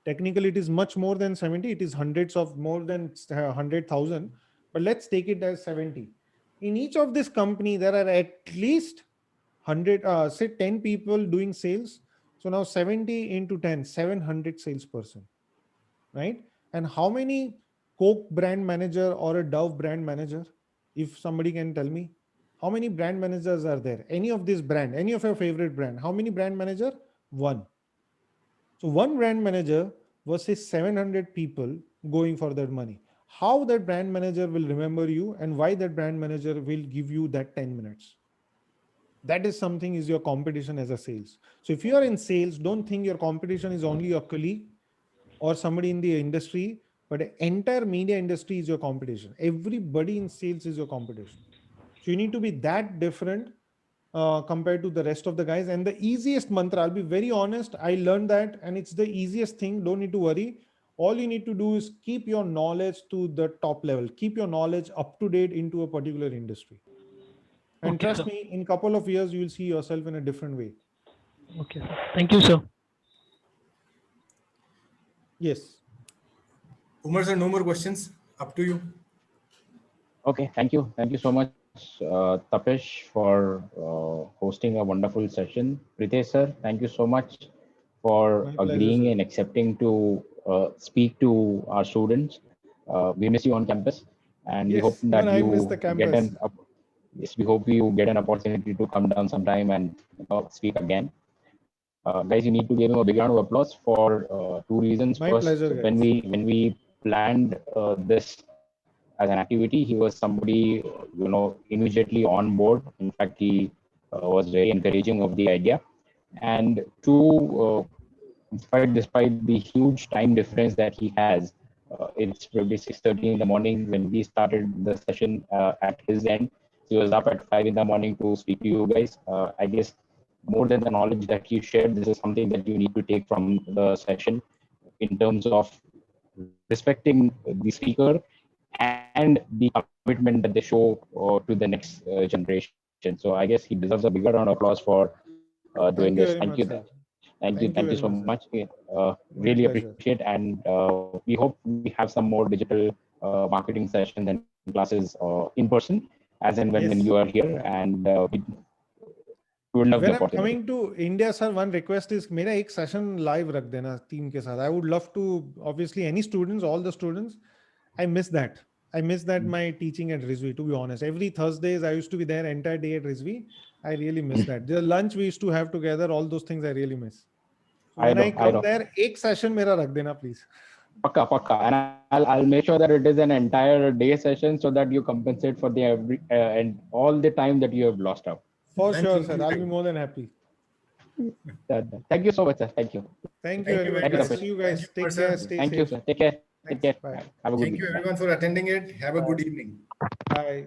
Technically, it is much more than 70. It is hundreds of more than 100,000. But let's take it as 70. In each of this company, there are at least 100, say 10 people doing sales. So now 70 into 10, 700 salesperson, right? And how many Coke brand manager or a Dove brand manager? If somebody can tell me, how many brand managers are there? Any of this brand, any of your favorite brand, how many brand manager? One. So one brand manager versus 700 people going for that money. How that brand manager will remember you and why that brand manager will give you that 10 minutes. That is something is your competition as a sales. So if you are in sales, don't think your competition is only your colleague or somebody in the industry, but the entire media industry is your competition. Everybody in sales is your competition. So you need to be that different compared to the rest of the guys. And the easiest mantra, I'll be very honest, I learned that, and it's the easiest thing. Don't need to worry. All you need to do is keep your knowledge to the top level. Keep your knowledge up to date into a particular industry. And Okay, trust sir. me, in a couple of years, you will see yourself in a different way. Okay, sir. Thank you, sir. Yes. Umar sir, no more questions. Up to you. Okay, thank you. Thank you so much, Tapesh, for hosting a wonderful session. Pritesh sir, thank you so much for My pleasure, agreeing sir. and accepting to speak to our students. We miss you on campus, and we hope Yes, even that I miss the you get campus. yes, we hope you get an opportunity to come down sometime and speak again. Guys, you need to give him a big round of applause for two reasons. My First, pleasure, guys. when we planned this as an activity, he was somebody immediately on board. In fact, he was very encouraging of the idea. And two, despite the huge time difference that he has, it's probably 6:30 in the morning when we started the session at his end. He was up at 5 in the morning to speak to you guys. I guess more than the knowledge that you shared, this is something that you need to take from the session in terms of respecting the speaker and the commitment that they show to the next generation. So I guess he deserves a bigger round of applause for doing this. Thank you Thank very you. much, sir. Thank Thank you you so very much, much. sir. My Really pleasure. appreciate, and we hope we have some more digital marketing sessions and classes in person as and when Yes. you are here, and we would love the When I'm opportunity. coming to India, sir, one request is मेरा एक session live रख देना team के साथ. I would love to, obviously, any students, all the students. I miss that. I miss that my teaching at Rizvi, to be honest. Every Thursdays, I used to be there entire day at Rizvi. I really miss that. The lunch we used to have together, all those things I really miss. So when I I come know. there, एक session मेरा रख देना, please. Pakka. And I'll make sure that it is an entire day session so that you compensate for the and all the time that you have lost out. For Lunch sure, sir. I'll be included. more than happy. Thank you so much, sir. Thank you. Thank you Thank very you much, very Thank you, much. guys. Tapesh. See you Thank guys. you, Take sir. care. Stay Thank you, safe. sir. Take care. Thanks. Take care. Bye. Have a good Thank you week. Bye. everyone for attending it. Have a good evening. Bye.